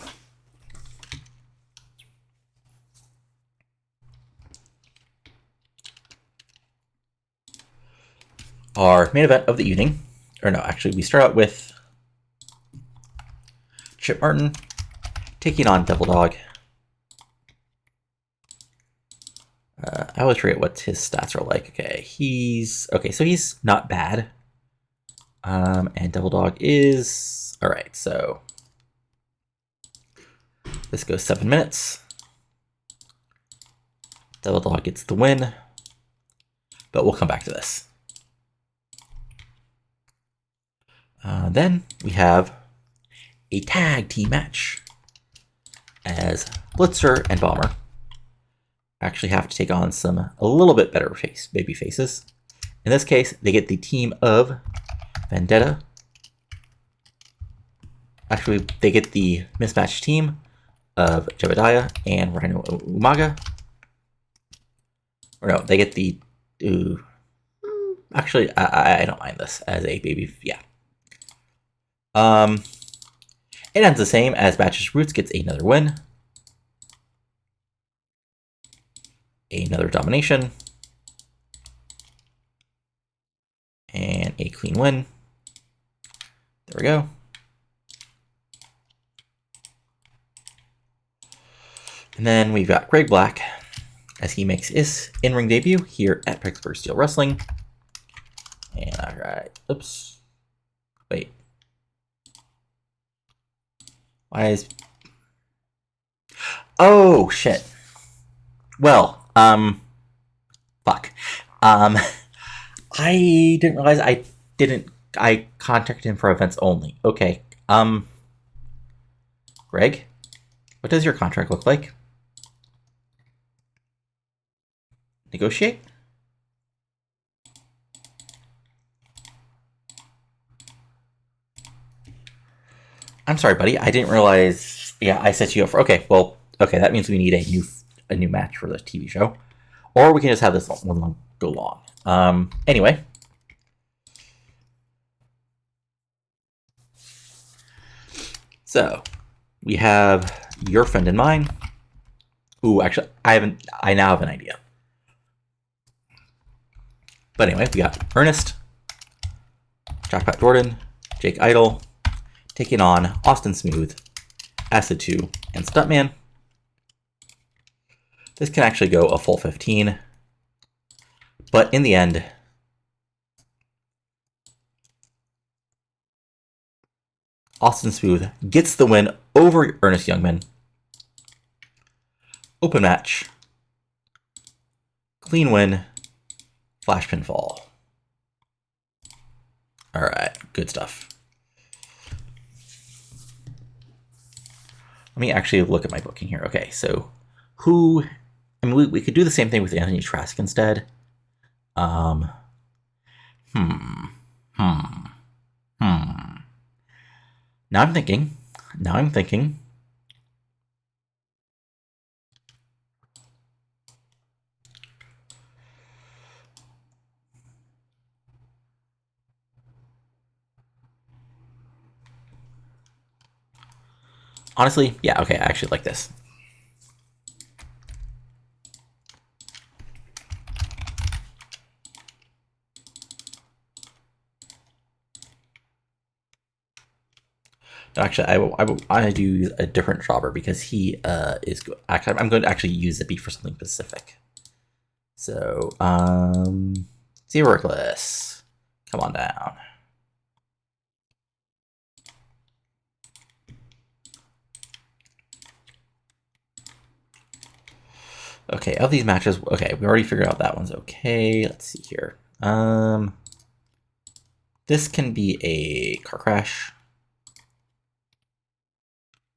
our main event of the evening, or no, actually, we start out with Chip Martin taking on Devil Dog. I always forget what his stats are like. So he's not bad. And Devil Dog is all right. So this goes 7 minutes. Devil Dog gets the win, but we'll come back to this. Then we have a tag team match as Blitzer and Bomber actually have to take on a little bit better baby faces. In this case, they get the team of Vendetta. Actually, they get the mismatched team of Jebediah and Rhino Umaga. Or no, they get the... actually, I don't mind this as a baby... Yeah. It ends the same as Batch's Roots gets another win. Another domination. And a clean win. There we go. And then we've got Greg Black as he makes his in-ring debut here at Pittsburgh Steel Wrestling. And alright, oops. Wait. Why is... Oh, shit. Well, fuck. I didn't realize I contacted him for events only. Okay. Greg, what does your contract look like? Negotiate? I'm sorry, buddy. I didn't realize. Yeah, I set you up for. Okay, well, okay. That means we need a new match for the TV show, or we can just have this one go long. Anyway. So, we have your friend and mine. Ooh, actually, I now have an idea. But anyway, we got Ernest, Jackpot Jordan, Jake Idle, taking on Austin Smooth, Acid 2, and Stuntman. This can actually go a full 15. But in the end, Austin Smooth gets the win over Ernest Youngman. Open match. Clean win. Flash pinfall. Alright, good stuff. Let me actually look at my booking here. Okay, so we could do the same thing with Anthony Trask instead. Hmm. Hmm. Hmm. Now I'm thinking. Now I'm thinking. Honestly, yeah, okay, I actually like this. Actually, I do use a different jobber because he is good. Actually, I'm going to actually use the beat for something specific. So, Zero Reckless, come on down. Okay, of these matches, okay, we already figured out that one's okay. Let's see here. This can be a car crash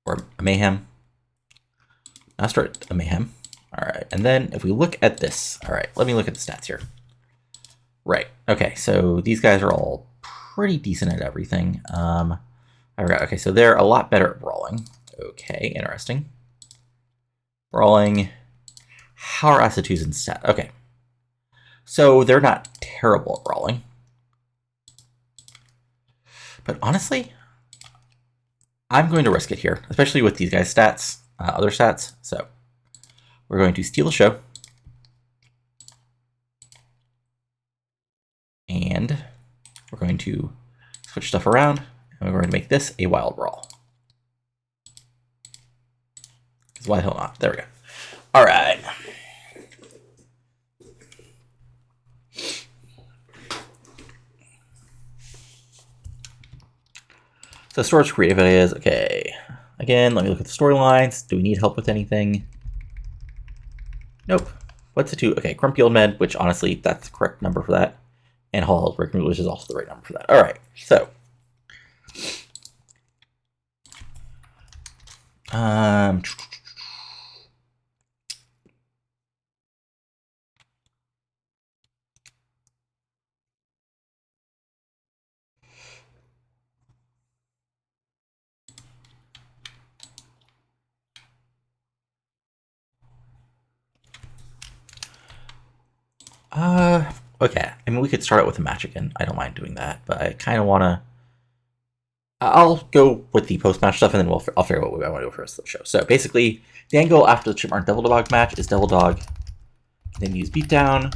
or a mayhem. I'll start a mayhem. All right, and then if we look at this, all right, let me look at the stats here. Right. Okay, so these guys are all pretty decent at everything. I forgot. Okay, so they're a lot better at brawling. Okay, interesting. Brawling. How are Acid2s in stat? Okay. So they're not terrible at brawling. But honestly, I'm going to risk it here, especially with these guys' stats, other stats. So we're going to steal the show. And we're going to switch stuff around, and we're going to make this a wild brawl. Because why the hell not? There we go. All right. So storage creative ideas. Okay. Again, let me look at the storylines. Do we need help with anything? Nope. What's the 2? Okay, Grumpy Old Med, which honestly, that's the correct number for that. And Hall Health Breaking, which is also the right number for that. All right, so. Okay. I mean, we could start out with a match again. I don't mind doing that, but I kind of want to. I'll go with the post-match stuff, and then I'll figure out what we want to do for the rest of the show. So basically, the angle after the Chip Martin Devil Dog match is Devil Dog, then use Beatdown,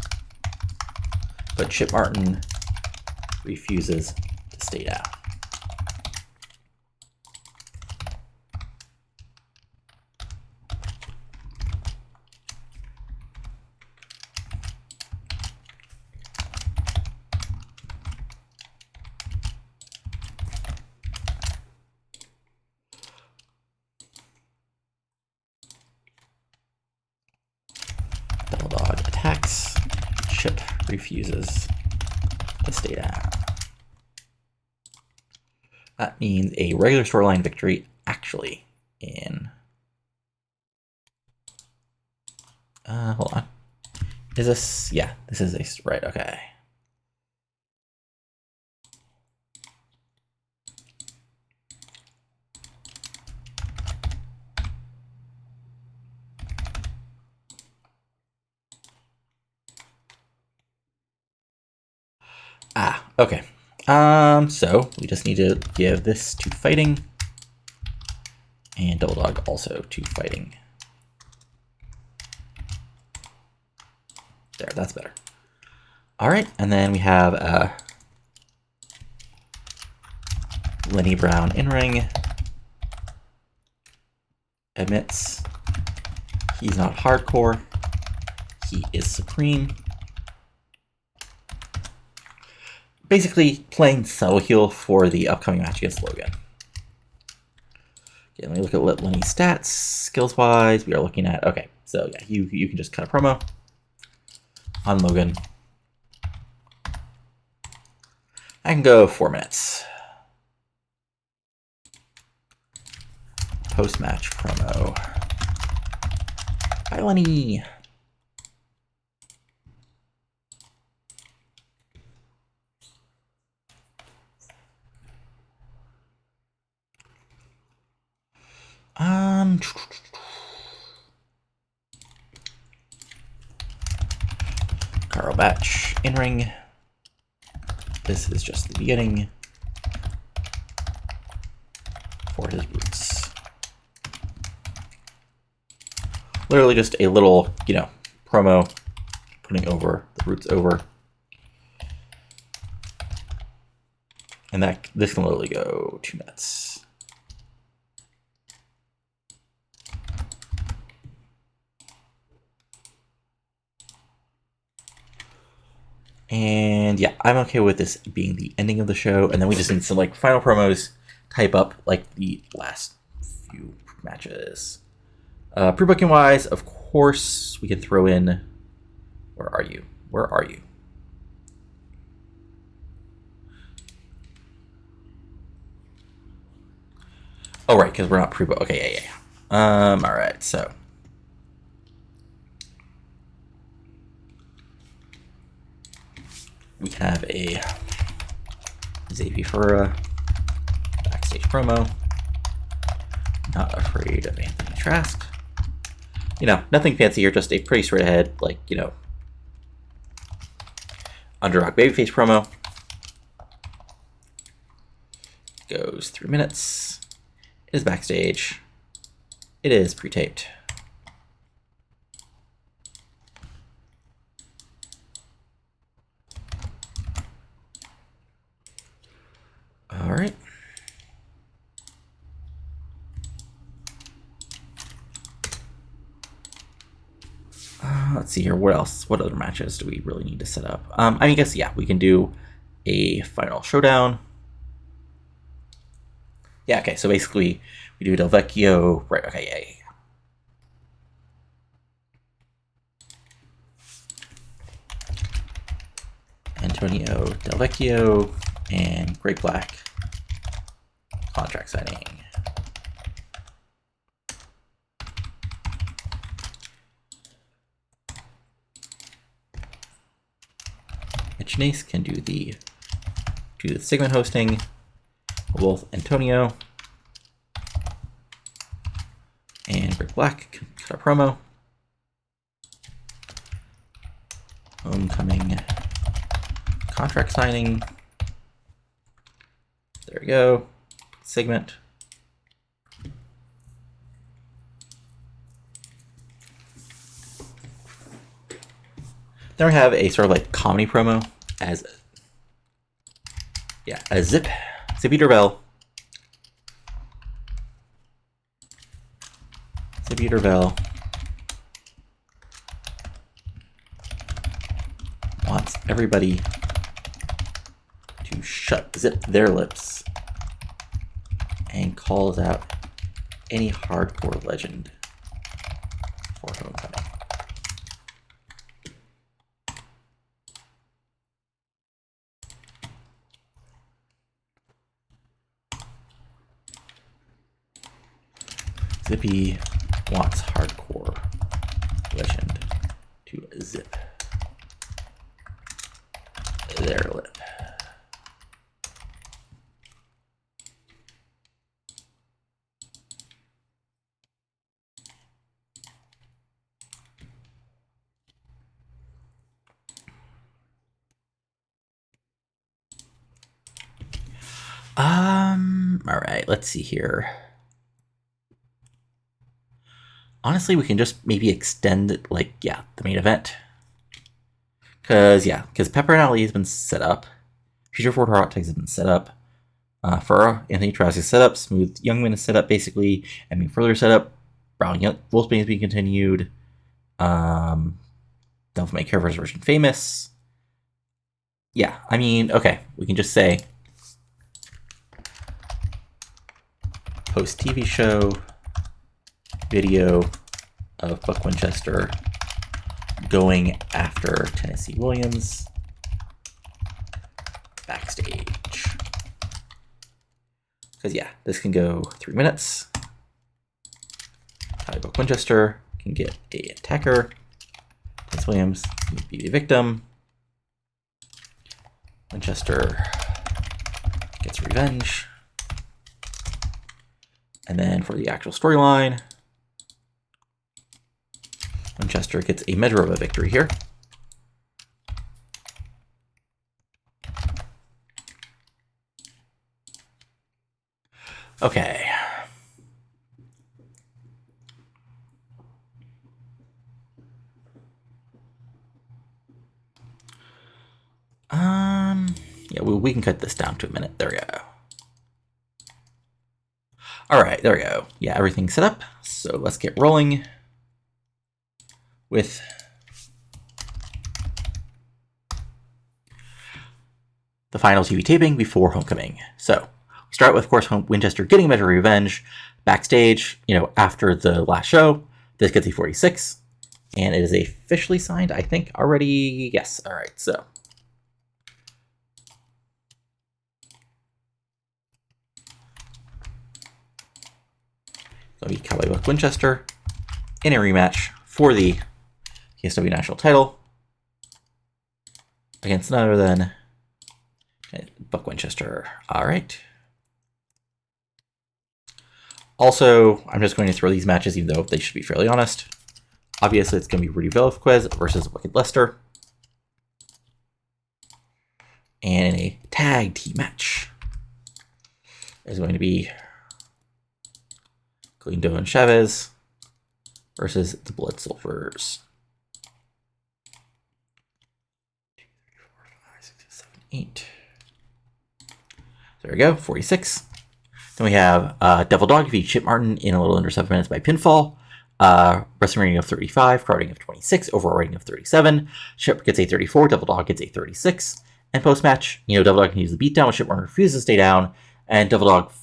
but Chip Martin refuses to stay down. Devil Dog attacks, Chip refuses to stay down. That means a regular storyline victory actually in... hold on. Is this... Yeah, this is a... Right, okay. Okay. So we just need to give this to fighting, and Double Dog also to fighting. There, that's better. All right, and then we have Lenny Brown in ring. Admits he's not hardcore. He is supreme. Basically playing solo heel for the upcoming match against Logan. Okay, let me look at Lenny's stats. Skills wise, we are looking at, okay, so yeah, you can just cut a promo on Logan. I can go 4 minutes. Post-match promo. Hi, Lenny. Carl Batch in ring. This is just the beginning for his roots. Literally just a little, promo putting over the roots over. And this can literally go 2 minutes. And yeah, I'm okay with this being the ending of the show. And then we just need some final promos, type up the last few matches. Pre-booking wise, of course, we can throw in. Where are you? Where are you? Oh, right, because we're not pre-book. Okay, yeah. All right, so. We have a Xavier Furra backstage promo. Not afraid of Anthony Trask. Nothing fancy here, just a pretty straight ahead, underdog babyface promo. Goes 3 minutes. It is backstage. It is pre-taped. All right. Let's see here. What else? What other matches do we really need to set up? I guess, yeah, we can do a final showdown. Yeah, okay, so basically we do Del Vecchio. Right, okay, yeah. Antonio Del Vecchio and Greg Black contract signing. Tennesse can do the segment hosting. Both Antonio and Greg Black can cut a promo. Homecoming contract signing. There we go. Segment. Then we have a sort of comedy promo as Zippy Durrell. Zippy Durrell wants everybody to zip their lips and calls out any hardcore legend for Homecoming. Zippy wants hardcore legend to zip their lip. All right, let's see here. Honestly, we can just maybe extend the main event. Because Pepper and Ali has been set up. Future Ford Hot Tags has been set up. For Anthony Trask is set up. Smooth Youngman is set up, basically. And being further set up. Brown Wolfsbaine is being continued. Devil May Care version Famous. Yeah, okay. We can just say post TV show video of Buck Winchester going after Tennesse Williams backstage. Because this can go 3 minutes. Cowboy Buck Winchester can get a attacker. Tennesse Williams can be the victim. Winchester gets revenge. And then for the actual storyline, Winchester gets a measure of a victory here. Okay. Yeah, we can cut this down to a minute. There we go. All right, there we go. Yeah, everything's set up. So let's get rolling with the final TV taping before Homecoming. So we start with, of course, Winchester getting a measure of revenge backstage, after the last show. This gets a 46, and it is officially signed, I think, already. Yes, all right, so. It'll be Cowboy Buck Winchester in a rematch for the PSW National title against none other than Buck Winchester. All right. Also, I'm just going to throw these matches, even though they should be fairly honest. Obviously, it's going to be Rudy Velazquez versus Wicked Lester. And in a tag team match, there's going to be Galindo and Chavez versus the Blood Silvers. 2, 3, 4, 5, 6, 7, 8. There we go, 46. Then we have Devil Dog defeat Chip Martin in a little under 7 minutes by pinfall. Wrestling rating of 35, crowd rating of 26, overall rating of 37. Chip gets a 34, Devil Dog gets a 36. And post-match, Devil Dog can use the beatdown, which Chip Martin refuses to stay down. And Devil Dog,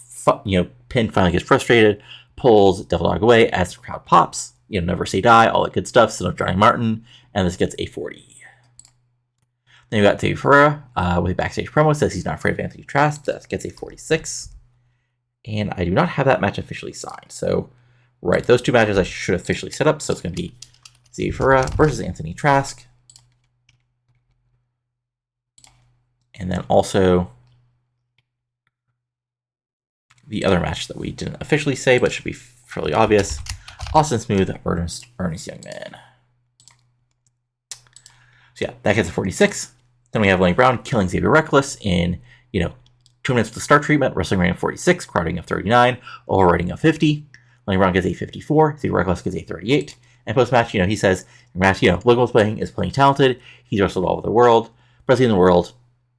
Pin finally gets frustrated, pulls Devil Dog away as the crowd pops. Never say die, all that good stuff. So Johnny Martin, and this gets a 40. Then you got David Ferreira with a backstage promo, says he's not afraid of Anthony Trask. That gets a 46. And I do not have that match officially signed. So, right, those two matches I should officially set up. So it's going to be David Ferreira versus Anthony Trask. And then also the other match that we didn't officially say, but should be fairly obvious. Austin Smooth, Ernest Youngman. So yeah, that gets a 46. Then we have Lenny Brown killing Xavier Reckless in, 2 minutes with the start treatment, wrestling rating of 46, crowd rating of 39, overall rating of 50. Lenny Brown gets a 54, Xavier Reckless gets a 38. And post-match, he says, match, Logan Wolfsbaine is plenty talented. He's wrestled all over the world. Wrestling in the world,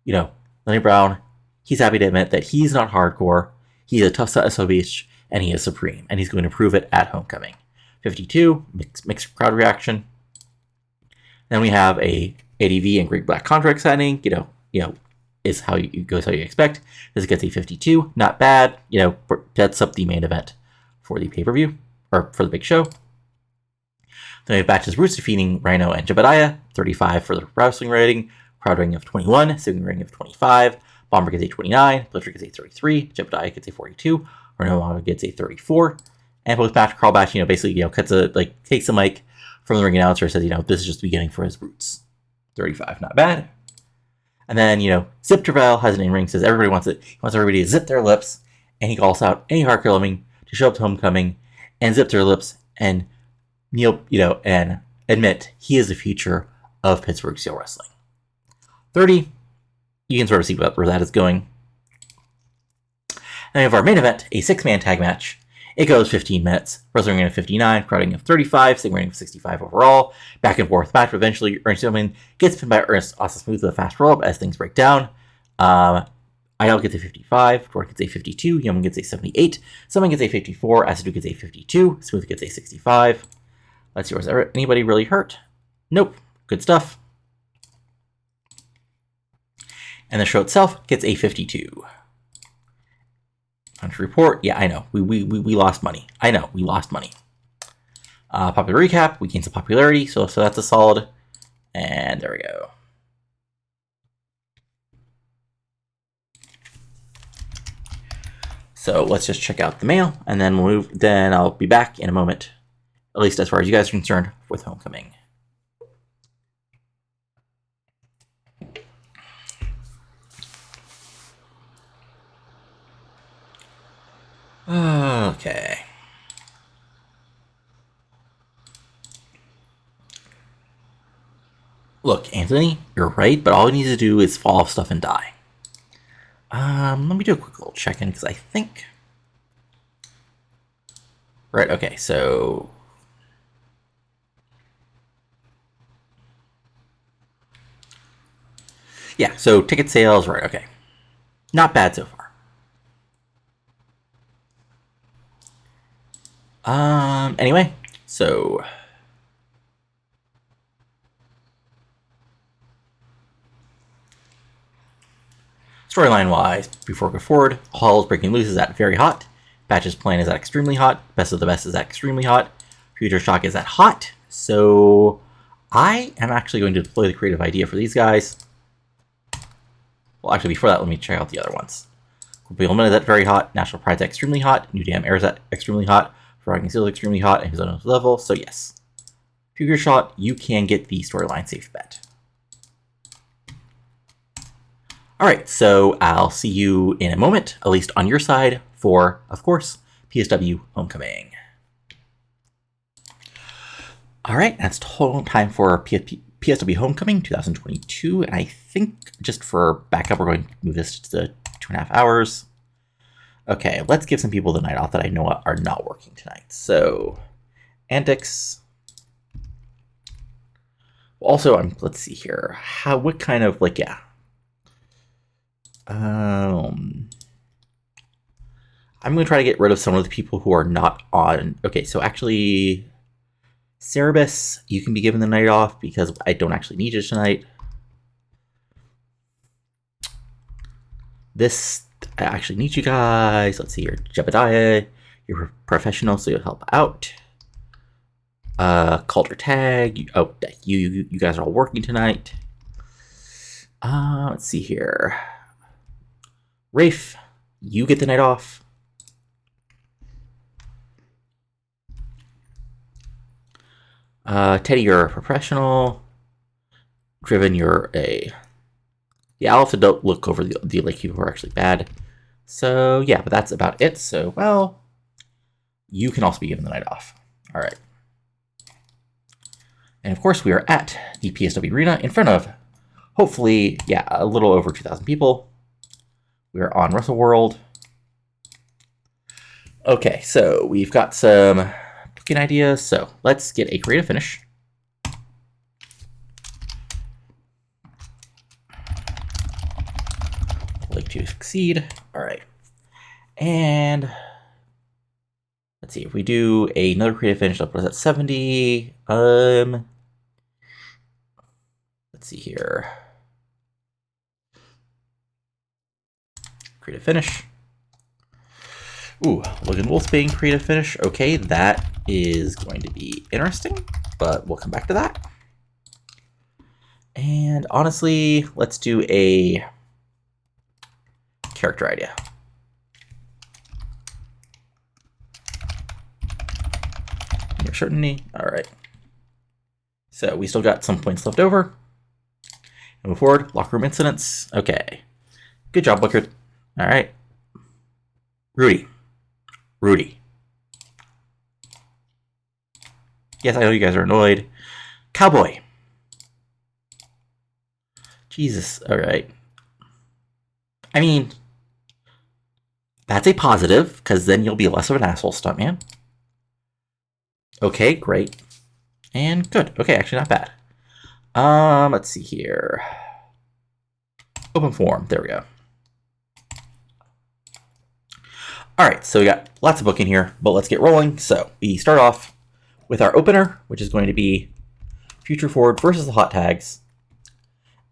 Lenny Brown, he's happy to admit that he's not hardcore. He's a tough SOB, and he is supreme. And he's going to prove it at Homecoming. 52, mixed crowd reaction. Then we have a ADV and Greek Black contract signing, is how you goes how you expect. This gets a 52, not bad. Sets up the main event for the pay-per-view, or for the big show. Then we have Batch's Roots defeating Rhino and Jebediah, 35 for the wrestling rating, crowd rating of 21, saving rating of 25. Bomber gets a 29, Blister gets a 33, Jebediah gets a 42, Rhino gets a 34. And post-match, Carl Batch, basically, takes the mic from the ring announcer, says, this is just the beginning for his Roots. 35, not bad. And then, Zip Tervel has an in-ring, says everybody wants it. He wants everybody to zip their lips, and he calls out any hardcore lemming to show up to Homecoming and zip their lips and kneel, and admit he is the future of Pittsburgh Steel Wrestling. 30, you can sort of see where that is going. And we have our main event, a 6-man tag match. It goes 15 minutes. Wrestling rating of 59, crowd rating of 35, singing rating of 65 overall. Back and forth match. Eventually, Ernest Youngman gets pinned by Ernest Austin Smooth with a fast roll-up as things break down. Idol gets a 55, Dwarf gets a 52, Youngman gets a 78, someone gets a 54, Acidu gets a 52, Smooth gets a 65. Let's see, was anybody really hurt? Nope. Good stuff. And the show itself gets a 52. Country report. Yeah, I know. We lost money. I know. We lost money. Popular recap. We gained some popularity. So that's a solid. And there we go. So let's just check out the mail, and then we'll move. Then I'll be back in a moment. At least as far as you guys are concerned, with Homecoming. Okay. Look, Anthony, you're right, but all we need to do is fall off stuff and die. Let me do a quick little check-in, because I think... Right, okay, so... Yeah, so ticket sales, right, okay. Not bad so far. Anyway, so... Storyline-wise, before we go forward, Hall's Breaking Loose is at very hot. Batch's Plan is at extremely hot. Best of the Best is at extremely hot. Future Shock is at hot. So I am actually going to deploy the creative idea for these guys. Well, actually, before that, let me check out the other ones. Corporeal is at very hot. National Pride's at extremely hot. New Damn Air is at extremely hot. Frogging Seal is extremely hot, and his own level. So yes, Future Shock, you can get the storyline safe bet. Alright, so I'll see you in a moment, at least on your side, for, of course, PSW Homecoming. Alright, that's total time for PSW Homecoming 2022, and I think just for backup, we're going to move this to 2.5 hours. Okay, let's give some people the night off that I know are not working tonight. So, Antics. Also, let's see here. What kind of, like, yeah. I'm going to try to get rid of some of the people who are not on. Okay, so actually, Cerebus, you can be given the night off because I don't actually need you tonight. This, I actually need you guys. Let's see here. Jebediah, you're professional, so you'll help out. Calder Tag, you guys are all working tonight. Let's see here. Rafe, you get the night off. Teddy, you're a professional. Driven, you're a... Yeah, I'll have to look over the like people who are actually bad. So, yeah, but that's about it. So, well, you can also be given the night off. All right. And, of course, we are at the PSW Arena in front of, hopefully, yeah, a little over 2,000 people. We are on Wrestle World. Okay, so we've got some booking ideas. So let's get a creative finish. Like to succeed. All right. And let's see if we do another creative finish. I'll put us at 70. Let's see here. Creative finish. Ooh, Logan Wolfsbaine creative finish. Okay, that is going to be interesting, but we'll come back to that. And honestly, let's do a character idea. Near certainty. All right. So we still got some points left over. And move forward. Locker room incidents. Okay. Good job, Booker. All right. Rudy. Yes, I know you guys are annoyed. Cowboy. Jesus. All right. I mean, that's a positive, because then you'll be less of an asshole stuntman. Okay, great. And good. Okay, actually not bad. Let's see here. Open form. There we go. Alright, so we got lots of booking here, but let's get rolling. So we start off with our opener, which is going to be Future Forward versus the Hot Tags.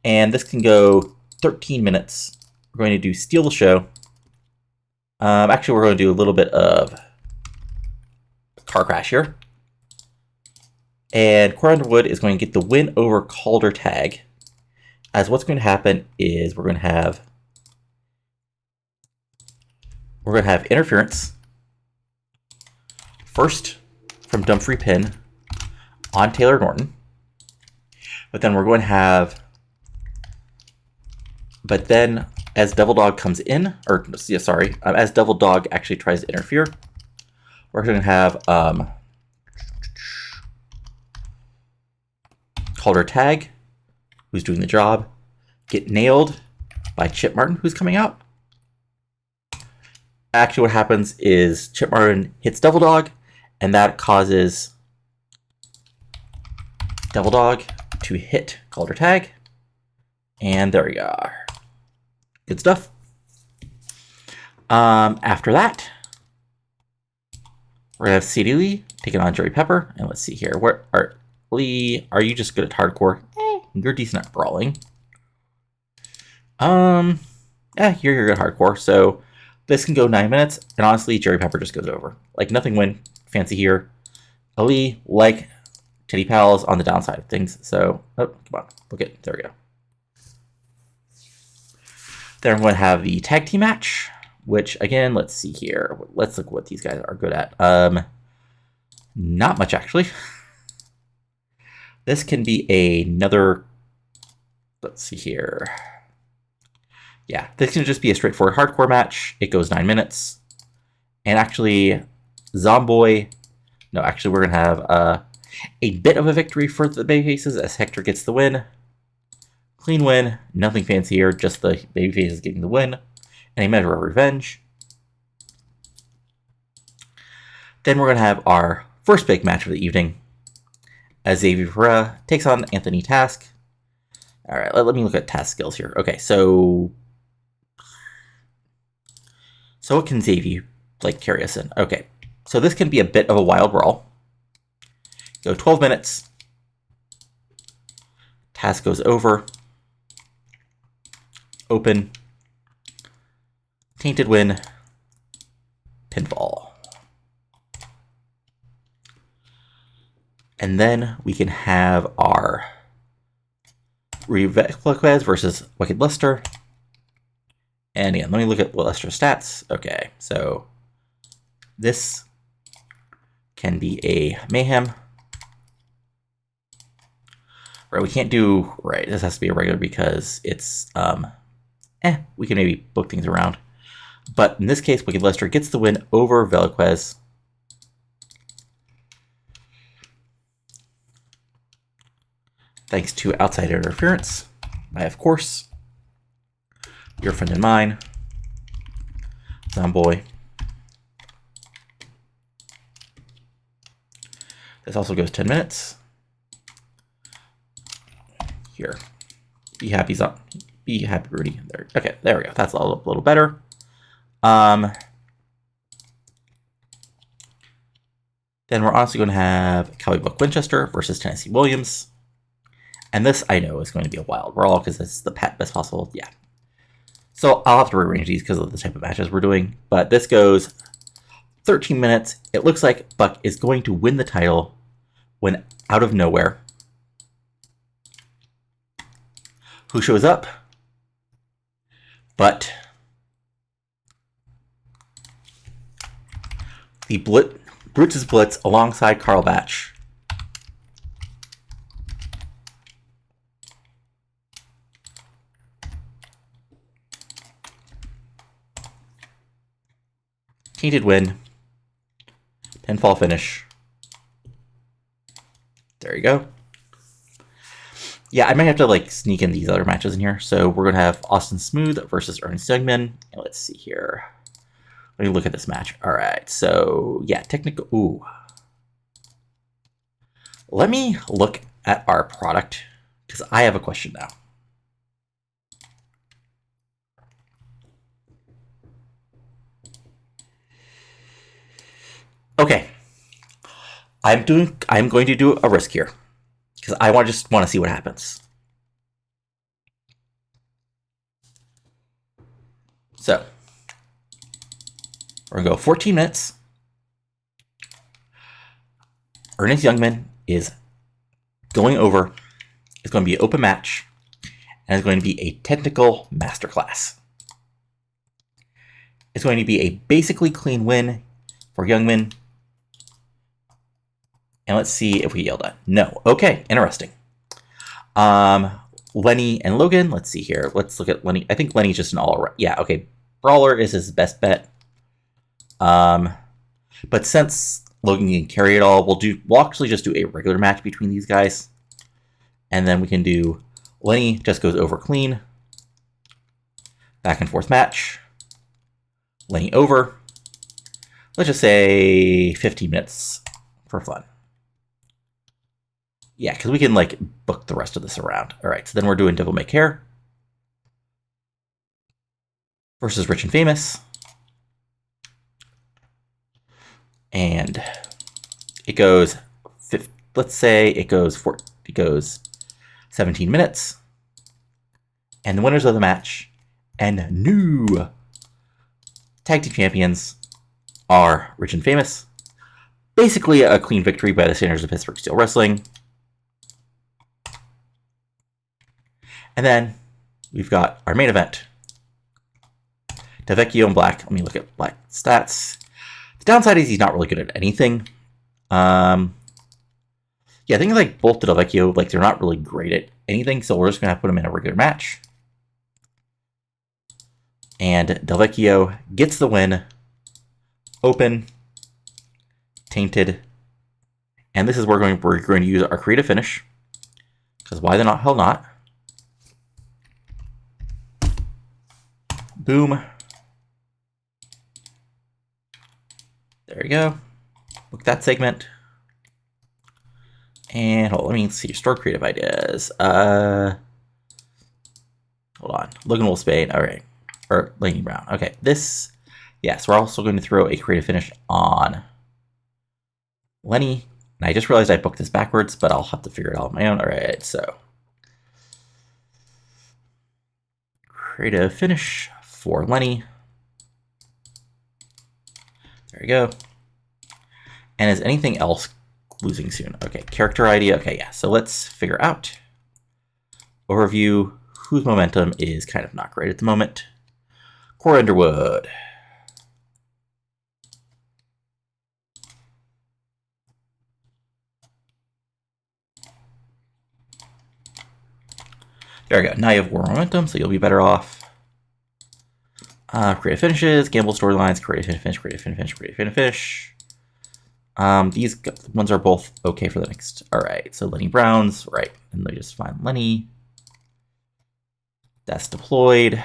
And this can go 13 minutes. We're going to do Steal the Show. Actually, we're going to do a little bit of car crash here. And Core Underwood is going to get the win over Calder Tag. As what's going to happen is we're going to have interference. First from Dumfries Pin on Taylor Norton. But then we're going to have... But then as Devil Dog comes in, or yeah, sorry, as Devil Dog actually tries to interfere, we're going to have Calder Tag who's doing the job, get nailed by Chip Martin, who's coming out. Actually, what happens is Chip Martin hits Devil Dog, and that causes Devil Dog to hit Calder Tag. And there we are. Good stuff. After that, we're going to have CD Lee taking on Jerry Pepper. And let's see here. Where are Lee? Are you just good at hardcore? You're decent at brawling. Yeah, you're good at hardcore. So this can go 9 minutes. And honestly, Jerry Pepper just goes over. Like, nothing win fancy here. Ali, like Titty Pals on the downside of things. So, oh, come on. Look at, there we go. Then we're going to have the tag team match, which, again, let's see here. Let's look what these guys are good at. Not much, actually. This can be another, let's see here. Yeah, this can just be a straightforward hardcore match. It goes 9 minutes. And actually, Zomboy, no, actually, we're going to have a bit of a victory for the babyfaces as Hector gets the win. Clean win, nothing fancy here, just the babyfaces getting the win. And a measure of revenge. Then we're going to have our first big match of the evening as Xavier Pereira takes on Anthony Task. All right, let me look at Task skills here. Okay, so what can Xavier carry us in? Okay, so this can be a bit of a wild brawl. Go 12 minutes. Task goes over. Open. Tainted win. Pinfall. And then we can have our Velasquez versus Wicked Lester. And again, let me look at Lester's stats. Okay, so this can be a mayhem. Right, we can't do, right, this has to be a regular because it's, we can maybe book things around. But in this case, Wicked Lester gets the win over Velasquez. Thanks to outside interference by, of course, your friend and mine, Zomboy. This also goes 10 minutes. Here. Be happy, Rudy. There. Okay, there we go. That's a little better. Then we're also going to have Cowboy Buck Winchester versus Tennesse Williams. And this, I know, is going to be a wild brawl because it's the best possible. Yeah. So I'll have to rearrange these because of the type of matches we're doing. But this goes 13 minutes. It looks like Buck is going to win the title when out of nowhere. Who shows up? But the Brutus Blitz alongside Carl Batch. Tainted win. Pinfall finish. There you go. Yeah, I might have to sneak in these other matches in here. So we're going to have Austin Smooth versus Ernest Youngman. And let's see here. Let me look at this match. All right. So yeah, technical. Ooh. Let me look at our product because I have a question now. Okay. I'm going to do a risk here. Because I just want to see what happens. So, we're going to go 14 minutes. Ernest Youngman is going over. It's going to be an open match. And it's going to be a technical masterclass. It's going to be a basically clean win for Youngman. And let's see if we yelled at. No. Okay, interesting. Lenny and Logan. Let's see here. Let's look at Lenny. I think Lenny's just an all-around. Yeah, okay. Brawler is his best bet. But since Logan can carry it all, we'll actually just do a regular match between these guys. And then we can do Lenny just goes over clean. Back and forth match. Lenny over. Let's just say 15 minutes for fun. Yeah, because we can like book the rest of this around. All right, so then we're doing Devil May Care versus Rich and Famous. And it goes, let's say it goes 17 minutes. And the winners of the match and new tag team champions are Rich and Famous. Basically a clean victory by the standards of Pittsburgh Steel Wrestling. And then we've got our main event. Del Vecchio in black. Let me look at black stats. The downside is he's not really good at anything. Yeah, I think like both the Del Vecchio, like they're not really great at anything, so we're just gonna have to put them in a regular match. And Del Vecchio gets the win. Open, tainted, and this is where we're going to use our creative finish. Because why the hell not? Boom. There we go. Book that segment. And hold on, let me see. Store creative ideas. Hold on. Logan Wolfsbaine. All right. Or Lenny Brown. Okay. This. Yes, we're also going to throw a creative finish on Lenny. And I just realized I booked this backwards, but I'll have to figure it out on my own. All right. So creative finish for Lenny. There we go. And is anything else losing soon? Okay, character idea. Okay, yeah. So let's figure out. Overview. Whose momentum is kind of not great at the moment. Corey Underwood. There we go. Now you have more momentum, so you'll be better off. Creative finishes, gamble storylines, creative finish, creative finish, creative finish. These ones are both okay for the next. All right, so Lenny Brown's right, and they just find Lenny. That's deployed.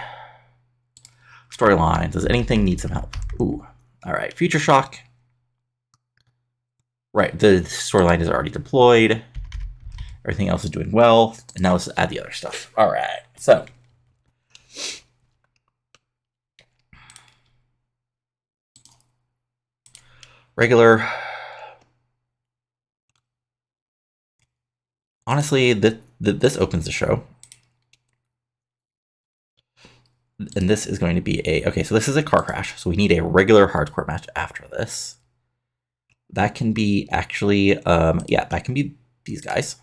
Storylines. Does anything need some help? Ooh. All right, Future Shock. Right, the storyline is already deployed. Everything else is doing well, and now let's add the other stuff. All right, so. Regular. Honestly, this opens the show. And this is going to be a... Okay, so this is a car crash. So we need a regular hardcore match after this. That can be actually... yeah, that can be these guys.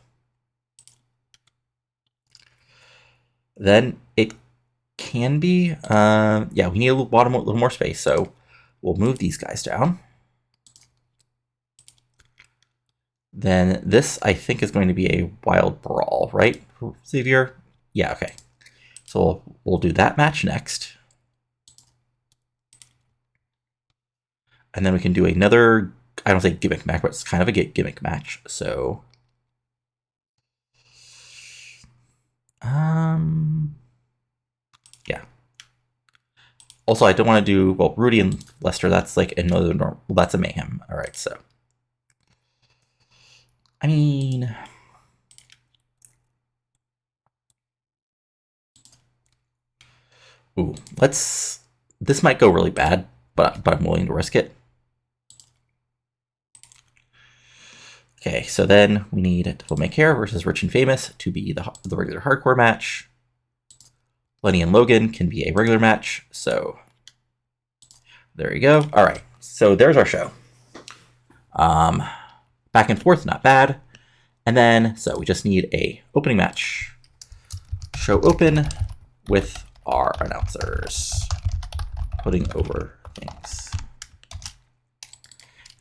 Then it can be... yeah, we need a little more space. So we'll move these guys down. Then this, I think, is going to be a wild brawl, right, Xavier? Yeah, okay. So we'll do that match next. And then we can do another, I don't say gimmick match, but it's kind of a gimmick match. So, yeah. Also, I don't want to do, well, Rudy and Lester, that's like another normal, well, that's a mayhem. All right, so. I mean, ooh, this might go really bad, but I'm willing to risk it. Okay, so then we need Devil May Care versus Rich and Famous to be the regular hardcore match. Lenny and Logan can be a regular match, so there you go. All right, so there's our show. Back and forth, not bad. And then, so we just need a opening match. Show open with our announcers. Putting over things.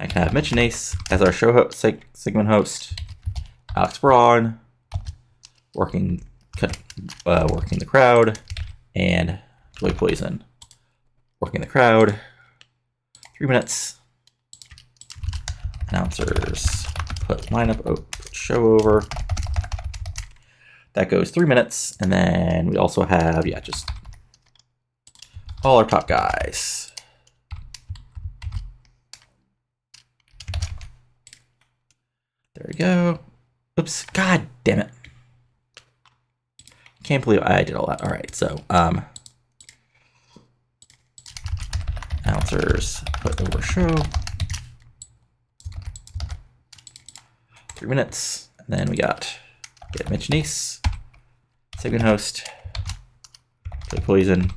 I can have Mitch and Ace as our show segment host. Alex Braun working the crowd, and Joy Poison working the crowd. 3 minutes. Announcers put lineup, put show over. That goes 3 minutes, and then we also have, just all our top guys. There we go. Oops, god damn it. Can't believe I did all that. All right, so announcers put over show. 3 minutes, and then we got get Mitch Nice, segment host, play Poison,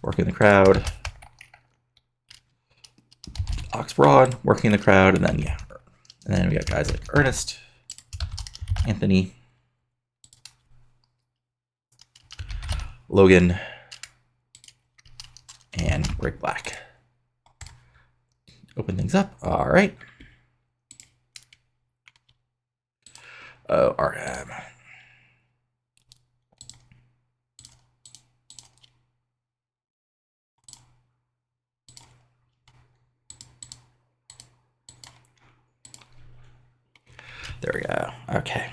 working the crowd, Ox Broad, working the crowd, and then and then we got guys like Ernest, Anthony, Logan, and Rick Black. Open things up. All right. RM. There we go. Okay.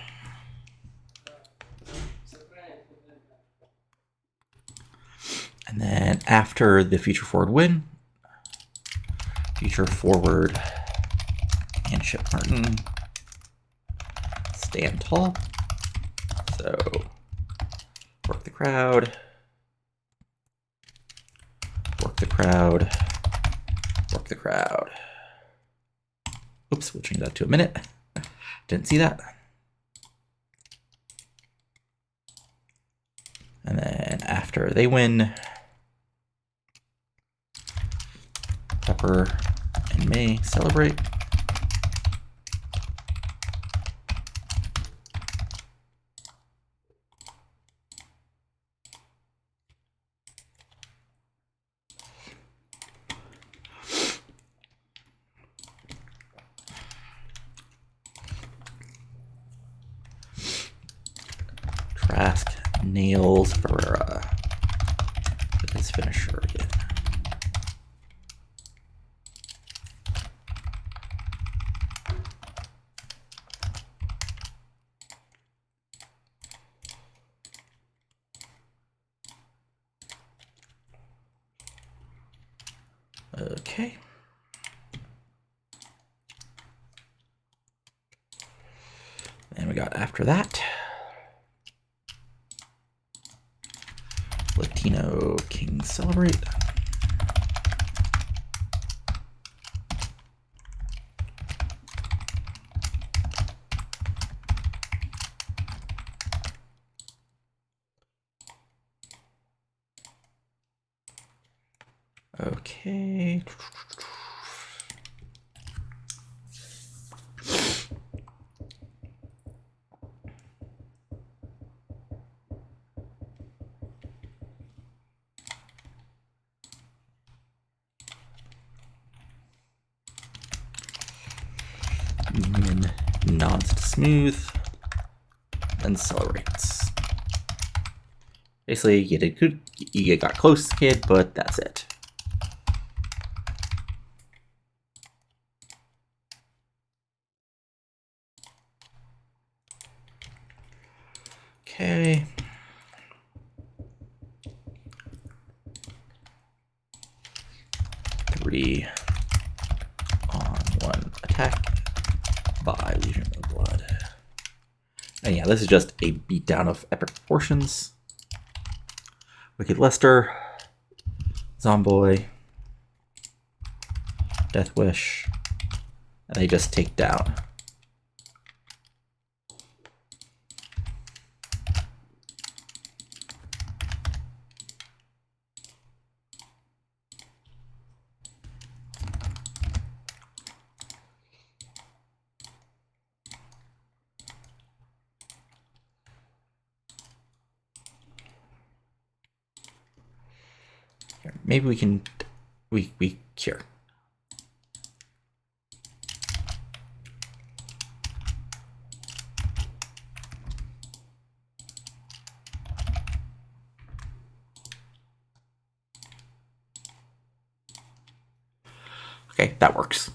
And then after the Future Forward win, Future Forward and Chip Martin stand tall. So work the crowd, work the crowd, work the crowd. Oops, we'll change that to a minute. Didn't see that. And then after they win, Pepper and May celebrate. Trask nails Ferreira with his finisher again. Okay. And we got after that, Latino Kings celebrate. Okay. Union nods to smooth, then celebrates. Basically, you did good. You got close, kid, but that's it. Okay. Three on one attack by Legion of Blood. And yeah, this is just a beatdown of epic proportions. Wicked Lester, Zomboy, Death Wish, and they just take down. Maybe we can, we cure. Okay, that works.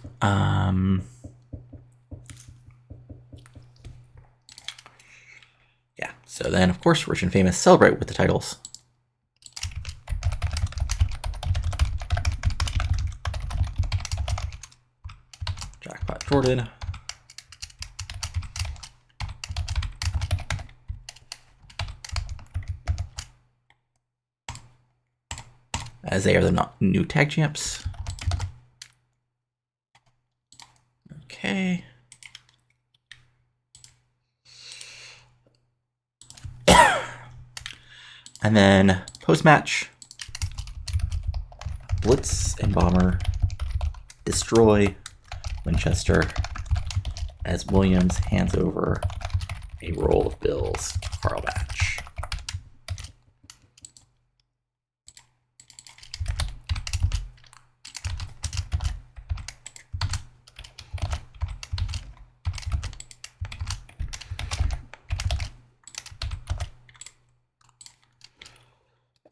Yeah, So then, of course, Rich and Famous celebrate with the titles. Jackpot Jordan. As they are the new tag champs. Okay. And then post-match, Blitz and Bomber destroy Winchester as Williams hands over a roll of bills to Carl Batch.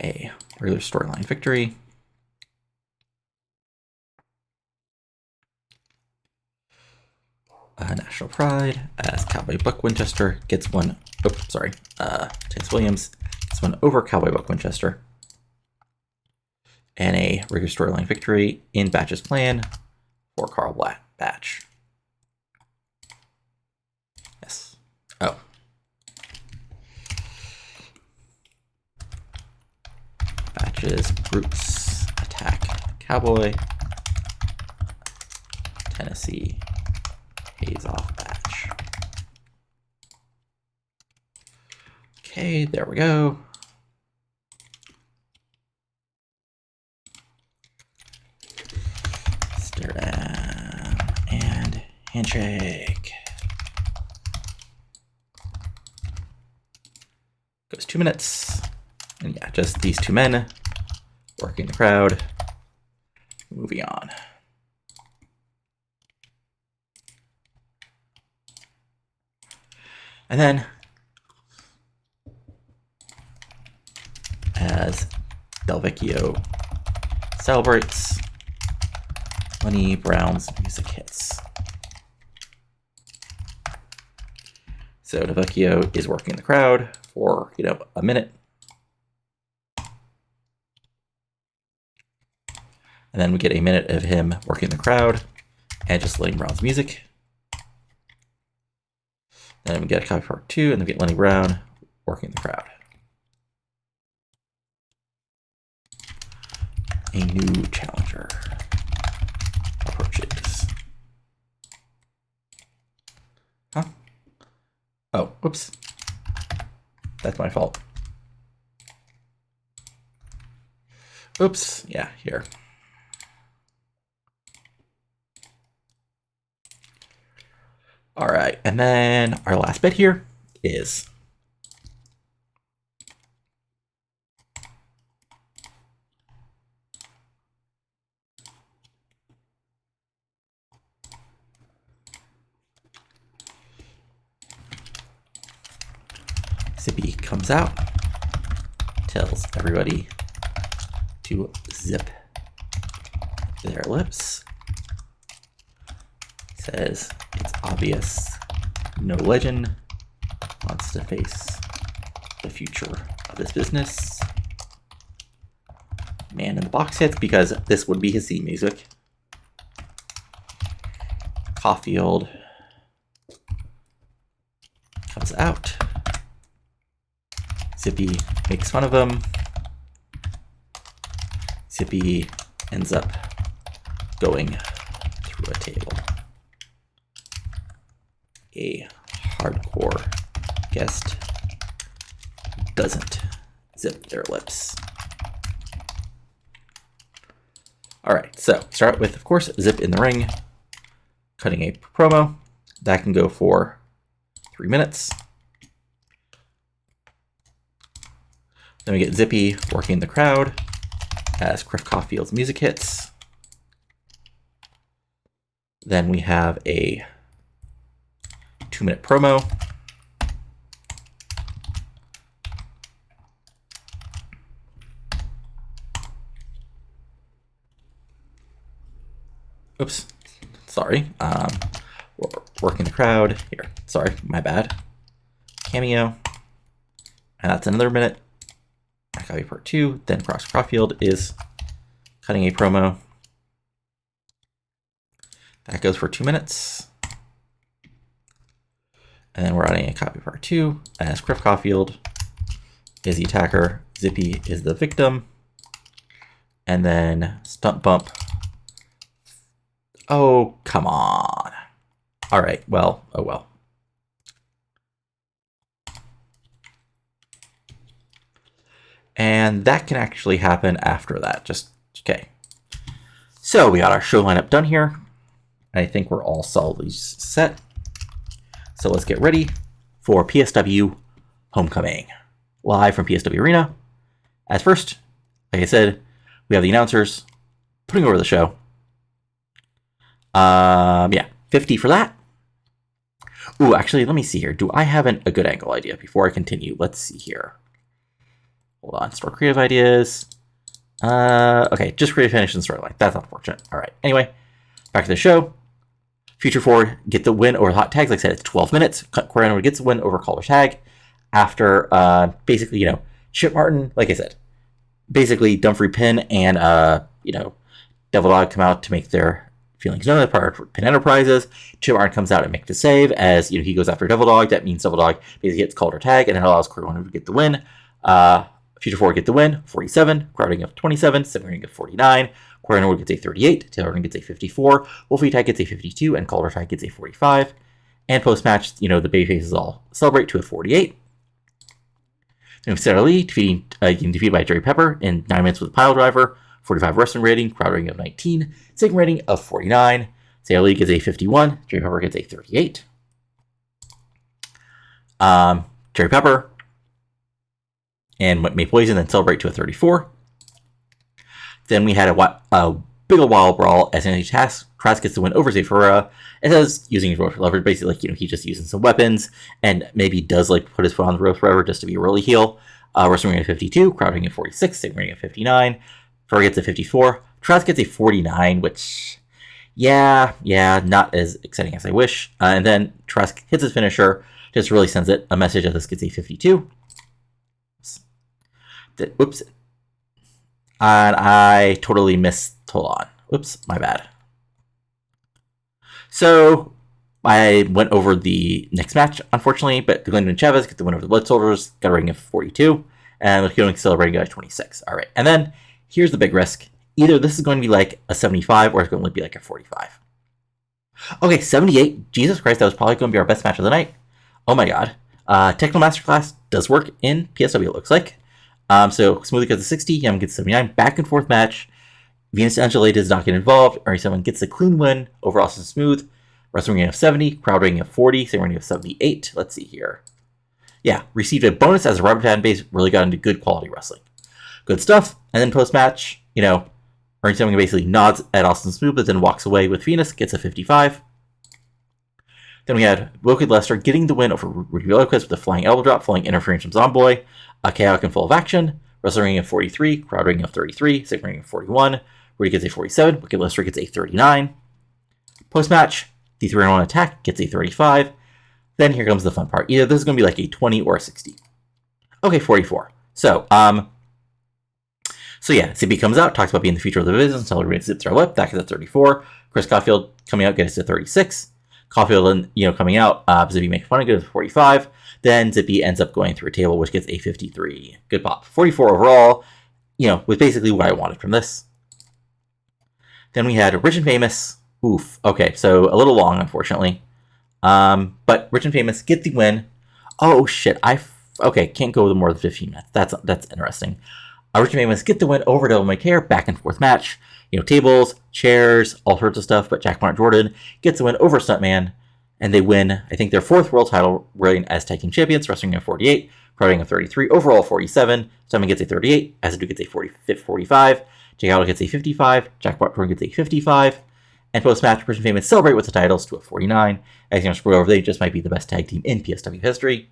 A regular storyline victory. National Pride as Cowboy Buck Winchester gets one. Oh, sorry. Chance Williams gets one over Cowboy Buck Winchester. And a regular storyline victory in Batch's plan for Carl Batch. Yes. Oh. Batch's Brutes attack Cowboy. Tennesse pays off Batch. Okay, there we go. Stare down and handshake. Goes 2 minutes. And yeah, just these two men working the crowd. Moving on. And then, as Del Vecchio celebrates, Lenny Brown's music hits. So Del Vecchio is working the crowd for, a minute. And then we get a minute of him working the crowd and just Lenny Brown's music. Then we get a copy part 2, and then we get Lenny Brown working the crowd. A new challenger approaches. Huh? Oh, oops. That's my fault. Oops. Yeah, here. All right, and then our last bit here is Zippy comes out, tells everybody to zip their lips. Says it's obvious no legend wants to face the future of this business. Man in the box hits because this would be his theme music. Caulfield comes out. Zippy makes fun of him. Zippy ends up going through a table. A hardcore guest doesn't zip their lips. All right, so start with, of course, Zip in the ring, cutting a promo. That can go for 3 minutes. Then we get Zippy working the crowd as Criff Caulfield's music hits. Then we have a 2-minute promo. Oops, sorry. We're working the crowd here. Sorry, my bad. Cameo. And that's another minute. I copy part 2. Then Cross Caulfield is cutting a promo. That goes for 2 minutes. And then we're adding a copy part 2 as Griff Caulfield is the attacker, Zippy is the victim. And then Stunt Bump. Oh, come on. All right, well, oh well. And that can actually happen after that. Just, okay. So we got our show lineup done here. I think we're all solidly set. So let's get ready for PSW Homecoming. Live from PSW Arena. As first, like I said, we have the announcers putting over the show. Yeah, 50 for that. Ooh, actually, let me see here. Do I have a good angle idea before I continue? Let's see here. Hold on, store creative ideas. Okay, just creative finish and storyline. That's unfortunate. All right, anyway, back to the show. Future Forward get the win over hot tags. Like I said, it's 12 minutes. Cornellverse gets the win over Calder's tag after basically, Chip Martin, like I said, basically Dumfrey Pin and, Devil Dog come out to make their feelings known as part of Pin Enterprises. Chip Martin comes out and makes the save as, he goes after Devil Dog. That means Devil Dog basically gets Calder tag and it allows Cornellverse to get the win. Future Forward get the win, 47, crowd rating of 27, 7 rating of 49. Cornellverse gets a 38, Taylor gets a 54, Wolfie Tag gets a 52, and Calder Tag gets a 45. And post-match, the babyfaces all celebrate to a 48. Then we have Sarah Lee getting defeated by Jerry Pepper in 9 minutes with a pile driver, 45 wrestling rating, crowd rating of 19, segment rating of 49. Sarah Lee gets a 51, Jerry Pepper gets a 38. Jerry Pepper and May Poison then celebrate to a 34. Then we had a big old wild brawl as Anthony Trask gets the win over Zay Ferreira. It says using his rope for leverage, basically he's just using some weapons and maybe does put his foot on the rope forever just to be a really heel. Wrestling rating of 52, crowd rating of 46, segment rating of 59. Ferreira gets a 54. Trask gets a 49, which, yeah, not as exciting as I wish. And then Trask hits his finisher, just really sends it a message that this gets a 52. Whoops. And I totally missed. Hold on. Whoops, my bad. So I went over the next match, unfortunately, but the Glendon Chavez get the win over the Blood Soldiers, got a rating of 42, and the Killing celebrating got a 26. All right, and then here's the big risk. Either this is going to be like a 75 or it's going to be like a 45. Okay, 78. Jesus Christ, that was probably going to be our best match of the night. Oh my god. Techno Masterclass does work in PSW, it looks like. So Smoothie gets a 60, Yum gets a 79, back and forth match. Venus Angela does not get involved. Ernie gets a clean win over Austin Smooth. Wrestling rating of 70, crowd rating of 40, segment rating of 78. Let's see here. Yeah, received a bonus as a rubber band base, really got into good quality wrestling. Good stuff. And then post-match, Ernie Simmons basically nods at Austin Smooth, but then walks away with Venus, gets a 55. Then we had Wilkid Lester getting the win over Rudy Veloquist with a flying elbow drop, following interference from Zomboy. A chaotic and full of action. Wrestling rating of 43, crowd rating of 33, segment rating of 41. Rudy gets a 47, Wilkid Lester gets a 39. Post-match, the 3-1 attack gets a 35. Then here comes the fun part. Either this is going to be like a 20 or a 60. Okay, 44. So yeah, Zippy comes out, talks about being the future of the business, until everybody zips their lip. That gets a 34. Chris Caulfield coming out gets a 36. Caulfield, coming out, Zippy makes fun of it, gets a 45. Then Zippy ends up going through a table, which gets a 53. Good pop. 44 overall, was basically what I wanted from this. Then we had Rich and Famous. Oof. Okay, so a little long, unfortunately. But Rich and Famous get the win. Oh, shit. Okay, can't go with more than 15 minutes. That's interesting. Rich and Famous get the win over Devil May Care, back and forth match. Tables, chairs, all sorts of stuff. But Jack Mark Jordan gets the win over Stuntman. And they win, I think, their 4th world title reign as tag team champions, wrestling at 48, crowding at 33, overall 47. Stuntman gets a 38, Azadu gets a 45, Jake Allen gets a 55, Jack Mark gets a 55. And post-match, Rich and Famous celebrate with the titles to a 49. As you know, screw over, they just might be the best tag team in PSW history.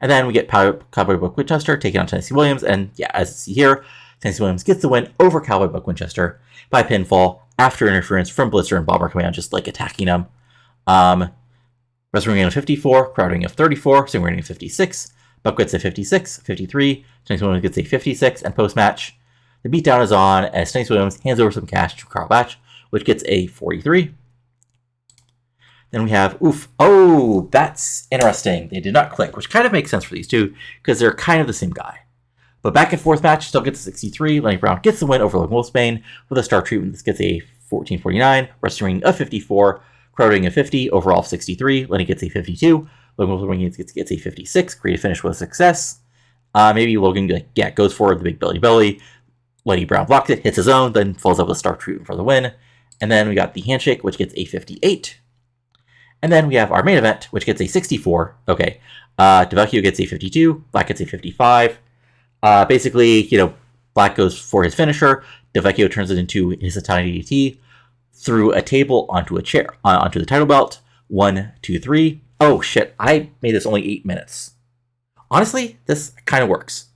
And then we get Cowboy Buck Winchester taking on Tennesse Williams. And yeah, as you see here, Tennesse Williams gets the win over Cowboy Buck Winchester by pinfall after interference from Blitzer and Bob are coming out, just attacking him. Wrestling rating of 54, crowd rating of 34, segment rating of 56. Buck gets a 56, 53. Tennesse Williams gets a 56, and post-match, the beatdown is on as Tennesse Williams hands over some cash to Carl Batch, which gets a 43. Then we have, oh, that's interesting. They did not click, which kind of makes sense for these two, because they're kind of the same guy. But back and forth match still gets a 63. Lenny Brown gets the win over Logan Wolfsbaine with a star treatment. This gets a 1449, wrestling rating of 54, crowd rating of 50, overall of 63. Lenny gets a 52. Logan Wolfsbaine gets a 56. Creative finish with success. Maybe Logan goes for the big belly. Lenny Brown blocks it, hits his own, then follows up with a star treatment for the win. And then we got the handshake, which gets a 58. And then we have our main event, which gets a 64. Okay. Del Veccio gets a 52. Black gets a 55. Basically, Black goes for his finisher. Del Veccio turns it into his Italian DDT through a table onto a chair, onto the title belt. 1, 2, 3. Oh, shit. I made this only 8 minutes. Honestly, this kind of works.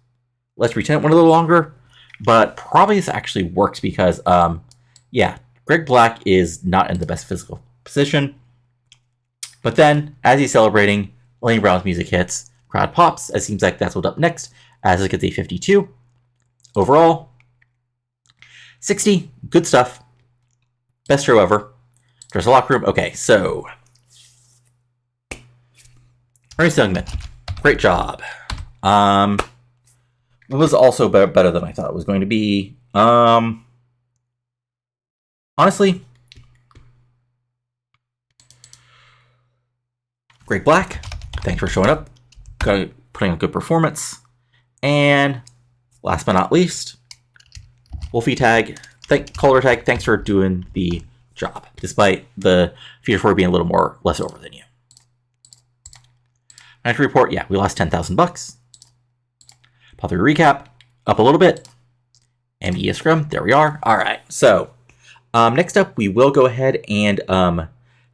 Let's pretend it went a little longer, but probably this actually works because, Greg Black is not in the best physical position. But then, as he's celebrating, Lenny Brown's music hits. Crowd pops. It seems like that's what's up next, as it gets a 52. Overall, 60. Good stuff. Best show ever. There's a locker room. Okay, so Ernest Youngman, great job. It was also better than I thought it was going to be. Honestly, Greg Black, thanks for showing up, putting on a good performance. And last but not least, Wolfie Tag, Color Tag, thanks for doing the job, despite the Feature 4 being a little less over than you. Night report, we lost $10,000. Pop through recap, up a little bit. MDS Scrum, there we are. All right, so next up, we will go ahead and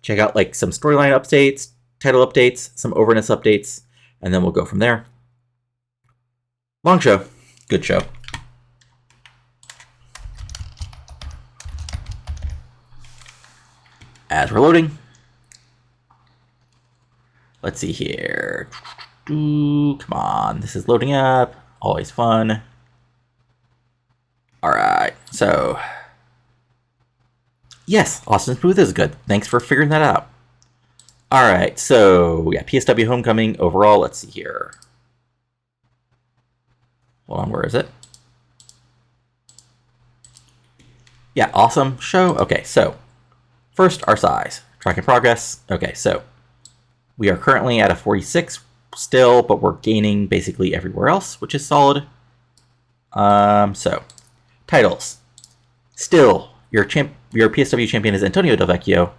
check out some storyline updates, title updates, some overness updates, and then we'll go from there. Long show, good show. As we're loading, let's see here. Come on, this is loading up. Always fun. All right, so yes, Austin's booth is good. Thanks for figuring that out. All right, so we got PSW Homecoming overall. Let's see here. Hold on, where is it? Yeah, awesome show. Okay, so first, our size. Track in progress. Okay, so we are currently at a 46 still, but we're gaining basically everywhere else, which is solid. So, titles. Still, your PSW champion is Antonio Del Veccio.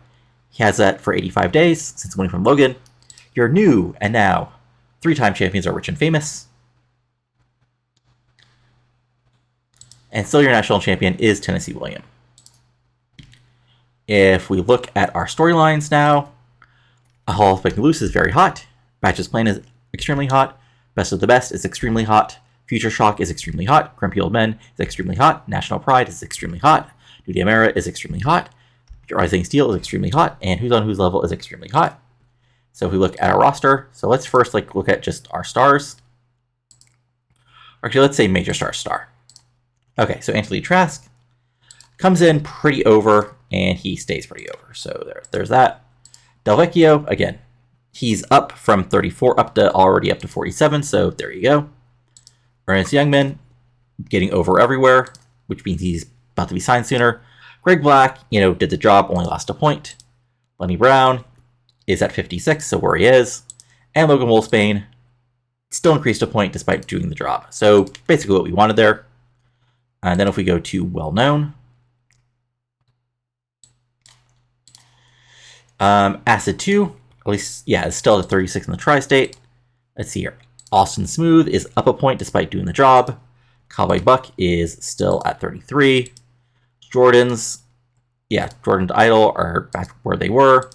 He has that for 85 days since winning from Logan. Your new and now 3-time champions are Rich and Famous. And still your national champion is Tennesse Williams. If we look at our storylines now, A Hall of Big Loose is very hot. Batch's Plan is extremely hot. Best of the Best is extremely hot. Future Shock is extremely hot. Grumpy Old Men is extremely hot. National Pride is extremely hot. Duty Amera is extremely hot. Rising Steel is extremely hot. And Who's on Whose Level is extremely hot. So if we look at our roster, so let's first look at just our stars. Actually, let's say Major Star. Okay, so Anthony Trask comes in pretty over, and he stays pretty over. So there's that. Del Vecchio, again, he's up from 34 already up to 47, so there you go. Ernest Youngman getting over everywhere, which means he's about to be signed sooner. Greg Black, did the job, only lost a point. Lenny Brown is at 56, so where he is. And Logan Wolfsbaine still increased a point despite doing the job. So basically what we wanted there. And then if we go to well-known, Acid 2, at least, is still at 36 in the tri-state. Let's see here. Austin Smooth is up a point despite doing the job. Cowboy Buck is still at 33. Jordan's Idol are back where they were.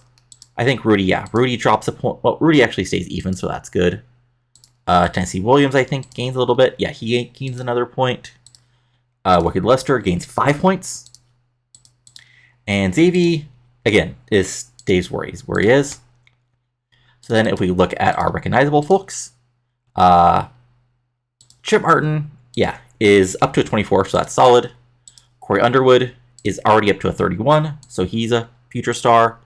I think Rudy drops a point. Well, Rudy actually stays even, so that's good. Tennesse Williams, I think, gains a little bit. Yeah, he gains another point. Wicked Lester gains 5 points. And Xavier, again, stays where he is. So then if we look at our recognizable folks, Chip Martin, yeah, is up to a 24, so that's solid. Corey Underwood is already up to a 31, so he's a future star.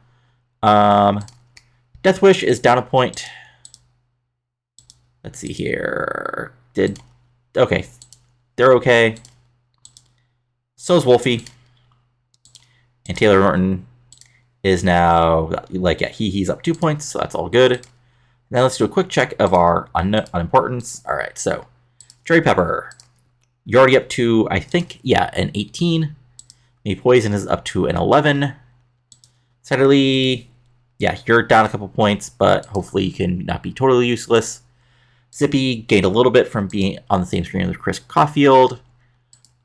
Death Wish is down a point. Let's see here. Okay. They're okay. So is Wolfie. And Taylor Norton is now, he's up 2 points, so that's all good. Now let's do a quick check of our unimportance. All right, so Cherry Pepper, you're already up to, I think, an 18. Maybe Poison is up to an 11. Sadly, you're down a couple points, but hopefully you can not be totally useless. Zippy gained a little bit from being on the same screen with Chris Caulfield.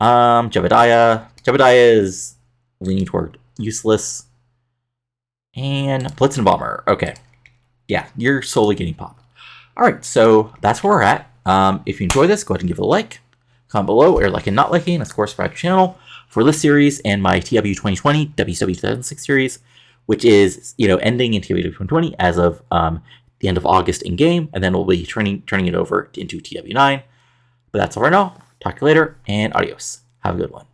Jebediah is leaning toward useless. And Blitzen Bomber, okay. Yeah, you're slowly getting pop. All right, so that's where we're at. If you enjoy this, go ahead and give it a like. Comment below or like and not liking, and of course, subscribe to the channel for this series and my TEW 2020 WCW 2006 series, which is ending in TEW 2020 as of the end of August in game, and then we'll be turning it over into TEW 9. But that's all right now. Talk to you later, and adios. Have a good one.